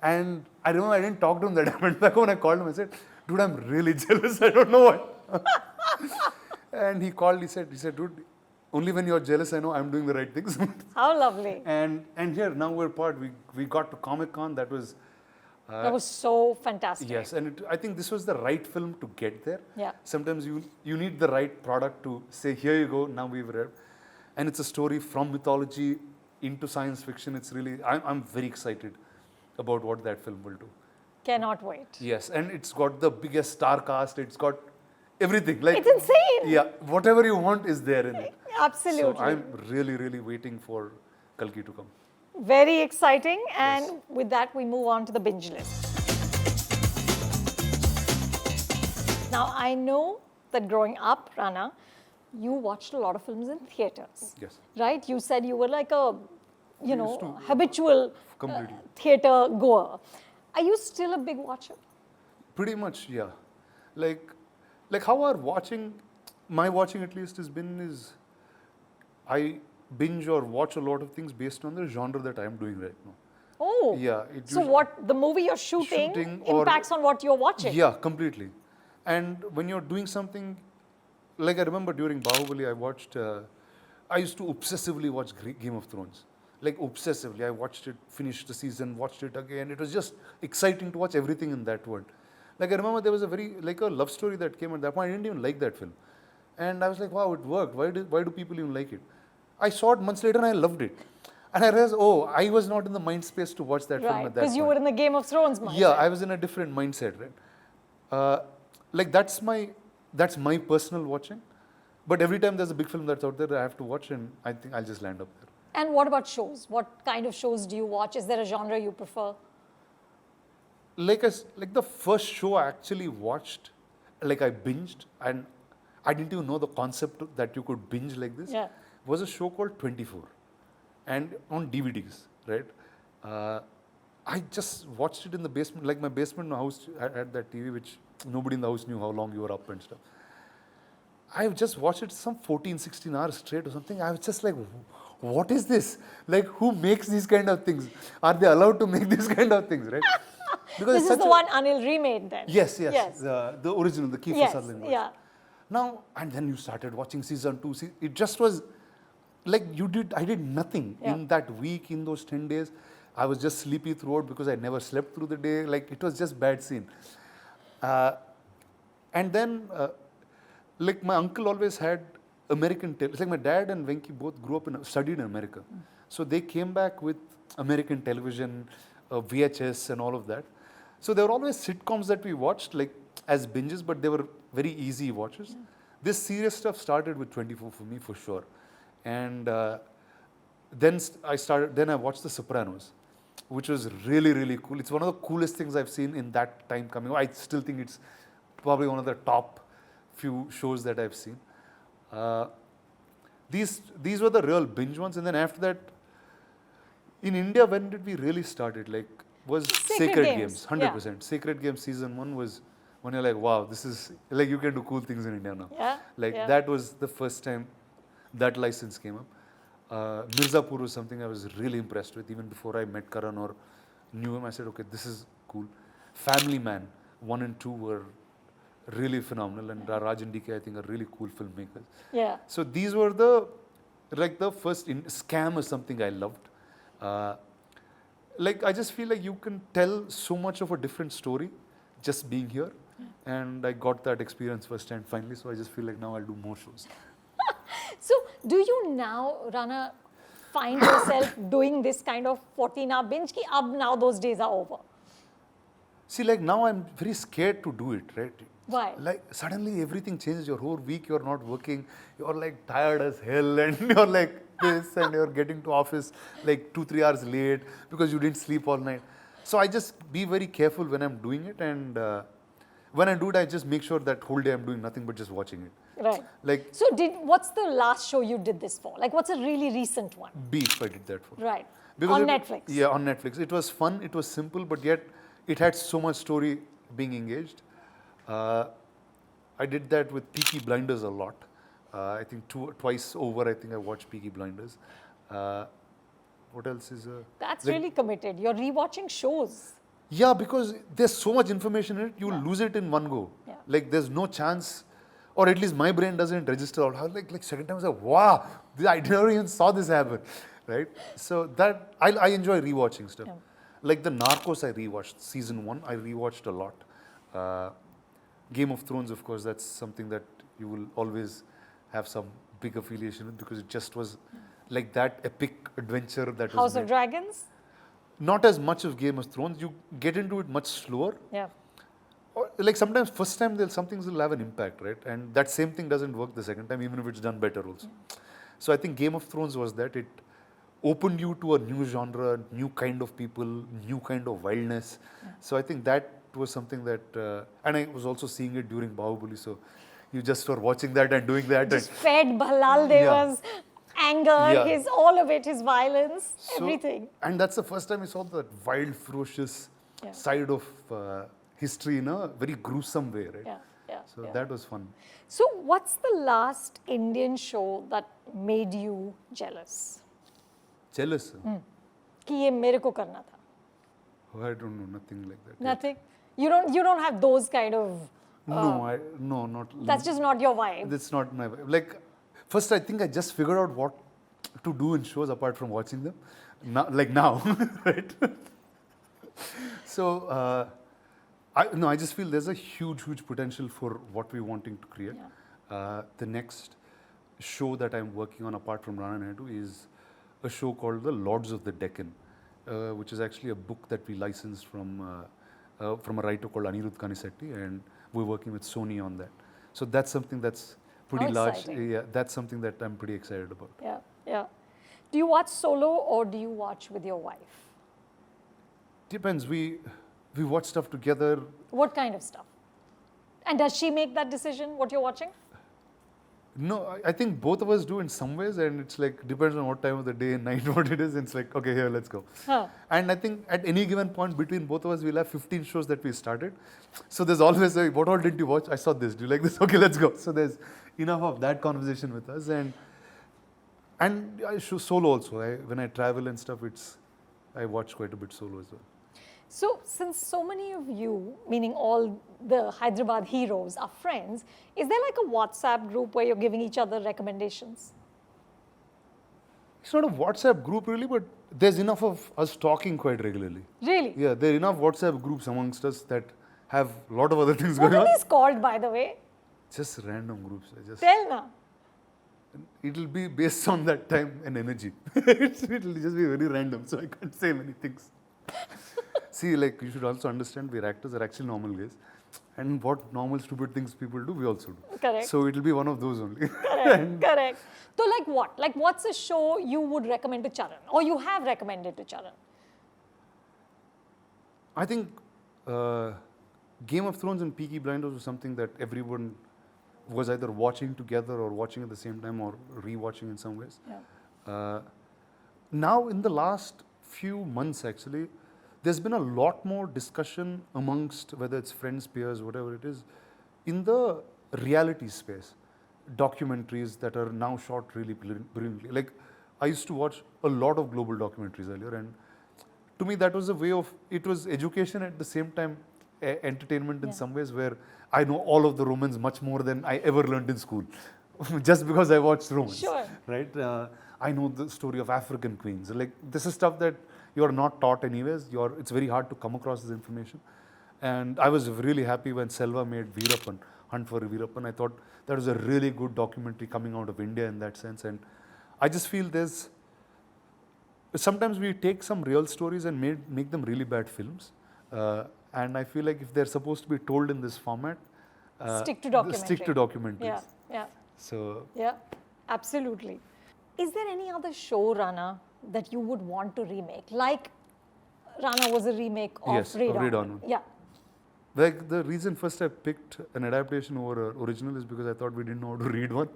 And I remember I didn't talk to him that. I went back home and I called him. I said, dude, I'm really jealous. I don't know what. And he called, he said, dude, only when you're jealous, I know I'm doing the right things. How lovely. And here, now we're part. We got to Comic-Con. That was so fantastic. Yes, and I think this was the right film to get there. Yeah. Sometimes you need the right product to say, here you go, now we've read. And it's a story from mythology into science fiction. It's really, I'm very excited about what that film will do. Cannot wait. Yes, and it's got the biggest star cast. It's got everything. Like it's insane. Yeah, whatever you want is there in it. Absolutely. So I'm really, really waiting for Kalki to come. Very exciting. And with that, we move on to the binge list. Now, I know that growing up, Rana, you watched a lot of films in theaters. Yes. Right? You said you were like a, to, habitual theater goer. Are you still a big watcher? Pretty much, yeah. Like how my watching at least has been is, I binge or watch a lot of things based on the genre that I'm doing right now. Oh. Yeah. So what the movie you're shooting impacts on what you're watching? Yeah, completely. And when you're doing something, like I remember during Bahubali, I used to obsessively watch Game of Thrones. Like obsessively. I watched it, finished the season, watched it again. It was just exciting to watch everything in that world. Like I remember there was a love story that came at that point. I didn't even like that film. And I was like, wow, it worked. Why do people even like it? I saw it months later and I loved it. And I realized, I was not in the mind space to watch that film at that point. Because you were in the Game of Thrones mindset. Yeah, I was in a different mindset, right? That's my personal watching. But every time there's a big film that's out there that I have to watch, and I think I'll just land up there. And what about shows? What kind of shows do you watch? Is there a genre you prefer? Like the first show I actually watched, like I binged, and I didn't even know the concept that you could binge like this. Yeah. Was a show called 24, and on DVDs, right? I just watched it in the basement, like my basement house had that TV, which nobody in the house knew how long you were up and stuff. I just watched it some 14, 16 hours straight or something. I was just like, what is this? Like, who makes these kind of things? Are they allowed to make these kind of things, right? Because this is the one Anil remade then. Yes. The original, the Kiefer Sutherland version. Yeah. Now, and then you started watching season 2. It just was like I did nothing in that week, in those 10 days. I was just sleepy throughout because I never slept through the day. Like, it was just bad scene. And then, like, my uncle always had American television. It's like my dad and Venki both studied in America. So they came back with American television, VHS and all of that. So there were always sitcoms that we watched, like, as binges, but they were very easy watches. This serious stuff started with 24 for me, for sure. And then I watched The Sopranos, which was really, really cool. It's one of the coolest things I've seen in that time coming. I still think it's probably one of the top few shows that I've seen. Uh, these were the real binge ones, and then after that, in India, when did we really start it? Like, was Sacred Games, 100%. Sacred Games season 1 was when you're like, wow, this is like you can do cool things in India now. Yeah. Like yeah. that was the first time that license came up. Mirzapur was something I was really impressed with even before I met Charan or knew him. I said, okay, this is cool. Family Man 1 and 2 were really phenomenal, and Raj and DK I think are really cool filmmakers. Yeah. So these were the first Scam is something I loved. Like I just feel like you can tell so much of a different story just being here, and I got that experience firsthand finally. So I just feel like now I'll do more shows. So, do you now, Rana, find yourself doing this kind of 14-hour binge? Ki ab now those days are over. See, like now I'm very scared to do it, right? Why? Like suddenly everything changes. Your whole week you're not working. You're like tired as hell, and you're like this, and you're getting to office like 2-3 hours late because you didn't sleep all night. So I just be very careful when I'm doing it, and when I do it, I just make sure that whole day I'm doing nothing but just watching it. Right. Like So, what's the last show you did this for? Like, what's a really recent one? Beef, I did that for. Right. Because On Netflix. Yeah, on Netflix. It was fun, it was simple, but yet it had so much story being engaged. I did that with Peaky Blinders a lot. I think twice over, I think I watched Peaky Blinders. What else is... That's like- really committed. You're rewatching shows. Yeah, because there's so much information in it, you'll lose it in one go. Yeah. Like there's no chance, or at least my brain doesn't register all. Like second time I was like, wow, I never even saw this happen, right? So that, I enjoy rewatching stuff. Yeah. Like the Narcos I rewatched, season 1, I rewatched a lot. Game of Thrones, of course, that's something that you will always have some big affiliation with because it just was like that epic adventure that was House of made. Dragons? Not as much of Game of Thrones. You get into it much slower. Yeah. Or like sometimes first time some things will have an impact, right? And that same thing doesn't work the second time, even if it's done better also. So I think Game of Thrones was that. It opened you to a new genre, new kind of people, new kind of wildness. So I think that was something that, and I was also seeing it during Bahubali. So you just were watching that and doing that. Just And fed Bhalal Deva's anger, Yeah. his all of it, his violence, so- everything. And that's the first time I saw that wild, ferocious Yeah. side of history in a very gruesome way, right? Yeah, yeah. So yeah. that was fun. So, what's the last Indian show that made you jealous? Jealous? कि ये मेरे को करना था. Oh, I don't know, nothing like that. Nothing. You don't have those kind of. No, not. That's just not your vibe. That's not my vibe. Like, first I think I just figured out what to do in shows apart from watching them. Now, right? So, I just feel there's a huge potential for what we're wanting to create. The next show that I'm working on apart from Rana Naidu is a show called The Lords of the Deccan, which is actually a book that we licensed from a writer called Anirudh Kanisetti, and we're working with Sony on that. So that's something that's pretty How large. exciting. Yeah, that's something that I'm pretty excited about. Yeah, yeah. Do you watch solo or do you watch with your wife? Depends. We watch stuff together. What kind of stuff? And does she make that decision, what you're watching? No, I think both of us do in some ways, and it's like depends on what time of the day and night what it is. It's like, okay, here, let's go. Huh. And I think at any given point between both of us, we'll have 15 shows that we started. So there's always a, what all did you watch? I saw this. Do you like this? Okay, let's go. So there's enough of that conversation with us, and I show solo also. When I travel and stuff, I watch quite a bit solo as well. So, since so many of you, meaning all the Hyderabad heroes, are friends, is there like a WhatsApp group where you're giving each other recommendations? It's not a WhatsApp group really, but there's enough of us talking quite regularly. Really? Yeah, there are enough WhatsApp groups amongst us that have a lot of other things What going are on. these called, by the way? Just random groups. Tell na. It'll be based on that time and energy. It'll just be very random, so I can't say many things. See, like you should also understand, we're actors are actually normal guys, and what normal stupid things people do, we also do. Correct. So it'll be one of those only. Correct, correct. So, like what? Like, what's a show you would recommend to Charan, or you have recommended to Charan? I think Game of Thrones and Peaky Blinders was something that everyone was either watching together or watching at the same time or re-watching in some ways. Yeah. Now, in the last few months, actually, there's been a lot more discussion amongst whether it's friends, peers, whatever it is, in the reality space. Documentaries that are now shot really brilliantly. Like, I used to watch a lot of global documentaries earlier, and to me, that was a way of, it was education at the same time, entertainment in some ways, where I know all of the Romans much more than I ever learned in school, just because I watched Romans. Sure. Right? I know the story of African queens. Like, this is stuff that you are not taught anyways. It's very hard to come across this information. And I was really happy when Selva made Veerappan, Hunt for Veerappan. I thought that was a really good documentary coming out of India in that sense. And I just feel sometimes we take some real stories and make them really bad films. And I feel like if they're supposed to be told in this format, Stick to documentaries. Stick to documentaries. Yeah, yeah. So, yeah, absolutely. Is there any other show, Rana, that you would want to remake? Like, Rana was a remake of yes, Raid Raid On. On. Yeah. Like, the reason first I picked an adaptation over an original is because I thought we didn't know how to read one.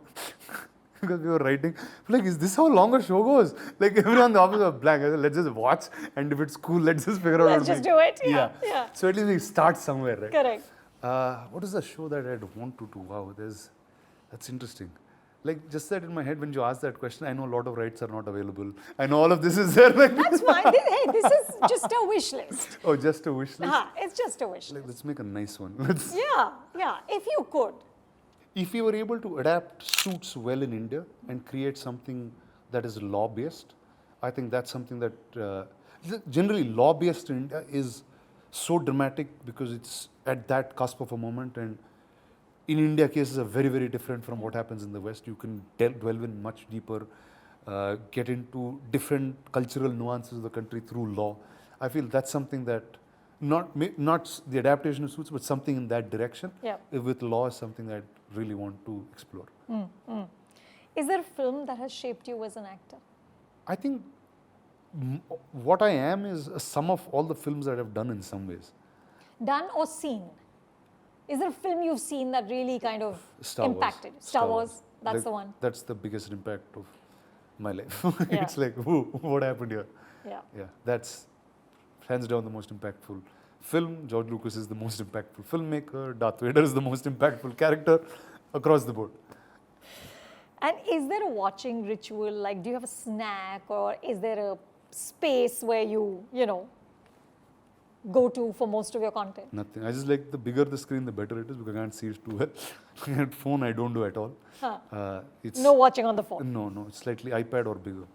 Because we were writing, like, is this how long a show goes? Like, everyone in the office was blank. I said, let's just watch, and if it's cool, let's just figure out Let's how to just do it. Yeah, yeah. yeah. So at least we start somewhere, right? Correct. What is the show that I'd want to do? Wow, that's interesting. Like, just that in my head, when you ask that question, I know a lot of rights are not available. I know all of this is there. Like, That's fine. Hey, this is just a wish list. oh, just a wish list? It's just a wish Like, list. let's make a nice one. Yeah, yeah, if you could. If we were able to adapt Suits well in India and create something that is law-based, I think that's something that generally law-based in India is so dramatic because it's at that cusp of a moment, and in India cases are very, very different from what happens in the West. You can delve in much deeper, get into different cultural nuances of the country through law. I feel that's something that not the adaptation of Suits, but something in that direction. Yeah. With law is something that I really want to explore. Is there a film that has shaped you as an actor? I think what I am is a sum of all the films that I've done in some ways. Done or seen? Is there a film you've seen that really kind of impacted you? Star Wars, that's Like, the one. That's the biggest impact of my life. Yeah. It's like, whoa, what happened here? Yeah. Yeah, that's hands down the most impactful film. George Lucas is the most impactful filmmaker. Darth Vader is the most impactful character across the board. And is there a watching ritual? Like, do you have a snack, or is there a space where you go to for most of your content? Nothing. I just like the bigger the screen, the better it is because I can't see it too well. Phone, I don't do at all. Huh. It's No watching on the phone. No, it's slightly iPad or bigger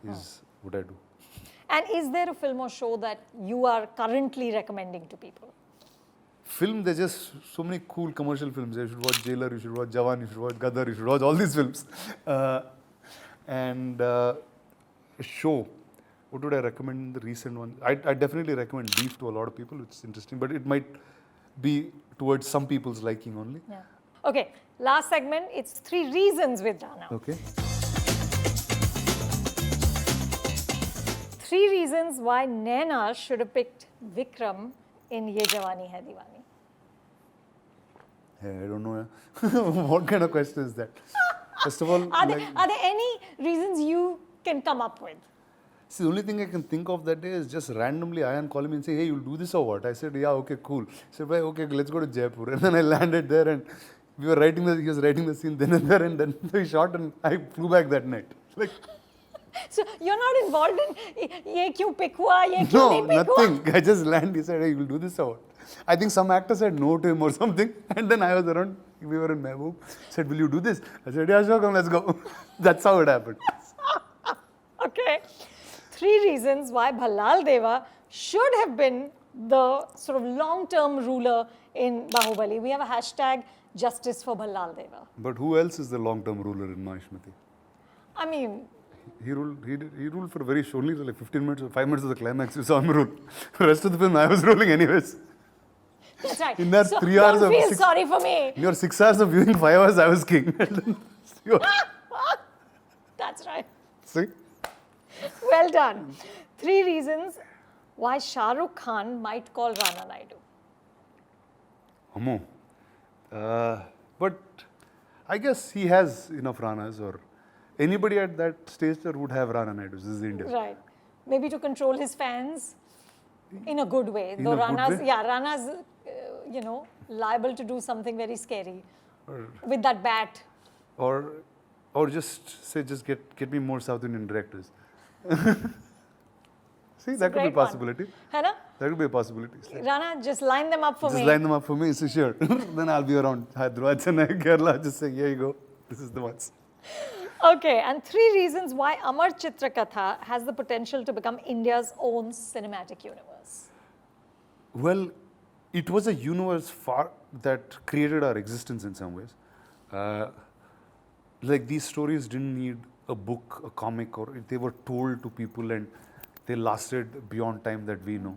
is what I do. And is there a film or show that you are currently recommending to people? Film, there's just so many cool commercial films. You should watch Jailer, you should watch Jawan, you should watch Gadar, you should watch all these films. And a show, what would I recommend the recent one? I definitely recommend Beef to a lot of people. It's interesting, but it might be towards some people's liking only. Yeah. Okay, last segment, it's 3 reasons with Rana. Okay. 3 reasons why Naina should have picked Vikram in Ye Jawani Hai Diwani. Hey, I don't know. What kind of question is that? First of all, Are there any reasons you can come up with? See, the only thing I can think of that day is just randomly Ayan calling me and say, hey, you'll do this or what? I said, yeah, okay, cool. He said, okay, let's go to Jaipur. And then I landed there and he was writing the scene then and there, and then we shot and I flew back that night. Like, So you're not involved in ye kyun pick hua, ye kyun no, nahi pick hua? nothing. I just landed. He said, hey, you'll do this or what? I think some actor said no to him or something. And then I was around, we were in Mehboob. Said, will you do this? I said, yeah, sure, come, let's go. That's how it happened. Okay. 3 reasons why Bhallal Deva should have been the sort of long-term ruler in Bahubali. We have a hashtag justice for Bhallal Deva. But who else is the long-term ruler in Mahishmati? I mean, He ruled for very shortly, like 15 minutes or 5 minutes of the climax. You saw him rule. The rest of the film, I was ruling anyways. that's right. In that So 3 hours don't of feel 6 sorry for me. In your 6 hours of viewing, 5 hours, I was king. That's right. See? Well done. 3 reasons why Shah Rukh Khan might call Rana Naidu. But I guess he has enough Ranas, or anybody at that stage there would have Rana Naidus. This is India. Right. Maybe to control his fans in a good way. In Though a good Rana's, way? yeah, Rana's, liable to do something very scary with that bat. Or just say, just get me more South Indian directors. See, that could be a great one. possibility. है ना? That could be a possibility. Rana, just line them up for Just me. line them up for me, so sure. Then I'll be around Hyderabad, Chennai, Kerala, just saying, here you go. This is the ones. Okay, and 3 reasons why Amar Chitrakatha has the potential to become India's own cinematic universe. Well, it was a universe that created our existence in some ways. Like these stories didn't need a book, a comic, or they were told to people and they lasted beyond time that we know.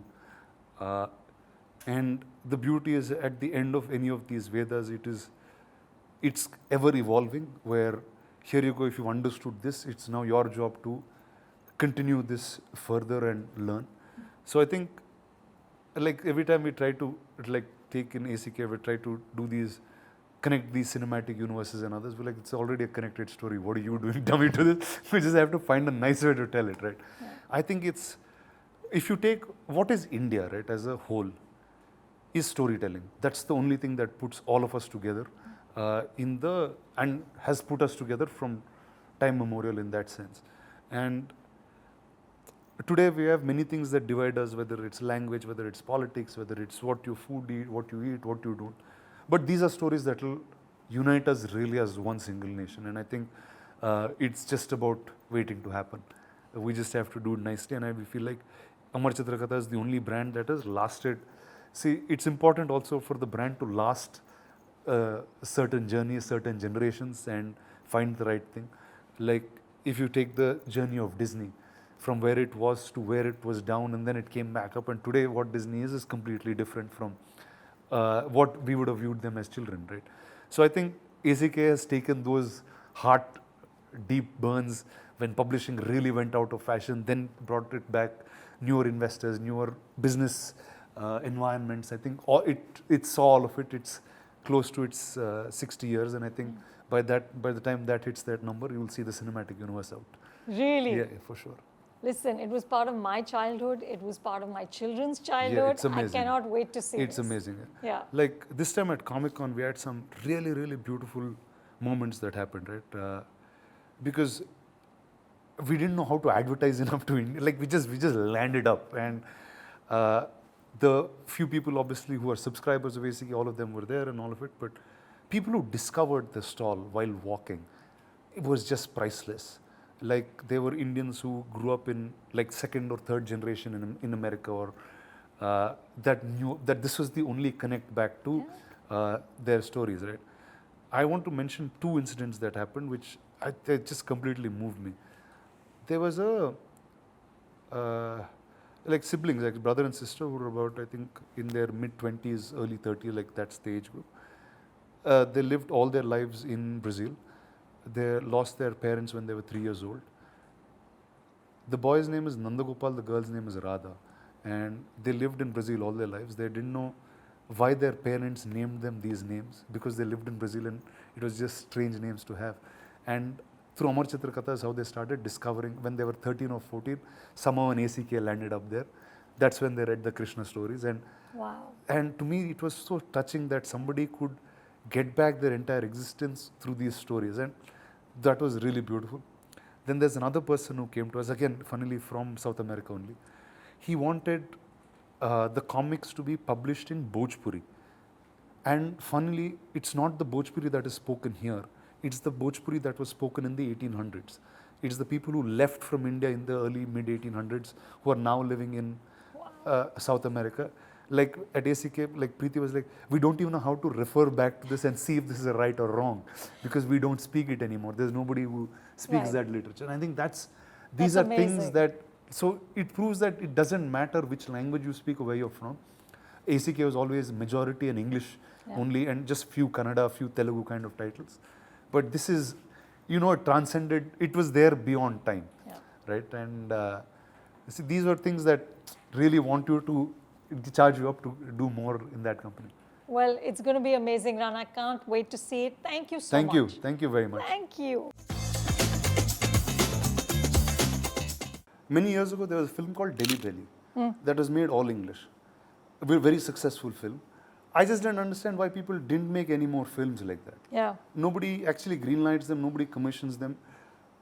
And the beauty is at the end of any of these Vedas, it's ever evolving, where here you go, if you've understood this, it's now your job to continue this further and learn. So I think, like every time we try to take in ACK, we try to connect these cinematic universes and others, we're like, it's already a connected story. What are you doing, dummy, to this? We just have to find a nice way to tell it, right? Yeah. I think if you take what is India, right, as a whole, is storytelling. That's the only thing that puts all of us together and has put us together from time memorial in that sense. And today we have many things that divide us, whether it's language, whether it's politics, whether it's what you eat, what you don't. But these are stories that will unite us really as one single nation. And I think it's just about waiting to happen. We just have to do it nicely. And I feel like Amar Chitrakatha is the only brand that has lasted. See, it's important also for the brand to last certain journeys, certain generations, and find the right thing. Like if you take the journey of Disney, from where it was to where it was down, and then it came back up, and today what Disney is completely different from what we would have viewed them as children, right? So I think ACK has taken those heart deep burns when publishing really went out of fashion, then brought it back, newer investors, newer business environments. I think it saw all of it. It's close to its 60 years, and I think by the time that hits that number, you will see the cinematic universe out. Really? Yeah, for sure. Listen, it was part of my childhood. It was part of my children's childhood. Yeah, it's amazing. I cannot wait to see It's this. amazing. Yeah. Like this time at Comic-Con, we had some really, really beautiful moments that happened, right? Because we didn't know how to advertise enough to India. Like we just landed up, and the few people obviously who are subscribers of ACK, all of them were there and all of it. But people who discovered the stall while walking, it was just priceless. Like they were Indians who grew up in like second or third generation in America, or that knew that this was the only connect back to their stories, right? I want to mention 2 incidents that happened, which they just completely moved me. There was like siblings, like brother and sister, who were about, I think, in their mid-20s, early 30s, like that's the age group. They lived all their lives in Brazil. They lost their parents when they were 3 years old. The boy's name is Nandagopal, the girl's name is Radha. And they lived in Brazil all their lives. They didn't know why their parents named them these names, because they lived in Brazil and it was just strange names to have. And through Amar Chitrakatha is how they started discovering. When they were 13 or 14, somehow an ACK landed up there. That's when they read the Krishna stories. And Wow. And to me, it was so touching that somebody could get back their entire existence through these stories. And that was really beautiful. Then there's another person who came to us, again, funnily from South America only. He wanted the comics to be published in Bhojpuri. And funnily, it's not the Bhojpuri that is spoken here. It's the Bhojpuri that was spoken in the 1800s. It's the people who left from India in the early mid-1800s who are now living in South America. Like at ACK, like Preeti was like, we don't even know how to refer back to this and see if this is a right or wrong, because we don't speak it anymore. There's nobody who speaks that literature. And I think these are amazing. things that, so it proves that it doesn't matter which language you speak or where you're from. ACK was always majority in English only, and just few Kannada, few Telugu kind of titles. But this is, it transcended, it was there beyond time, right? And see, these were things that really want you to charge you up to do more in that company. Well, it's going to be amazing, Rana. I can't wait to see it. Thank you so Thank much. you. Thank you very much. Thank you. Many years ago, there was a film called Delhi Belly that was made all English. A very successful film. I just didn't understand why people didn't make any more films like that. Yeah. Nobody actually greenlights them, nobody commissions them.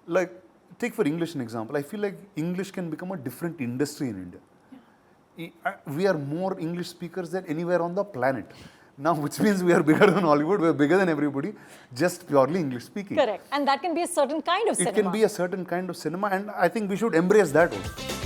Like, take for English an example. I feel like English can become a different industry in India. We are more English speakers than anywhere on the planet. Now, which means we are bigger than Hollywood, we are bigger than everybody, just purely English speaking. Correct. And that can be a certain kind of cinema. It can be a certain kind of cinema, and I think we should embrace that also.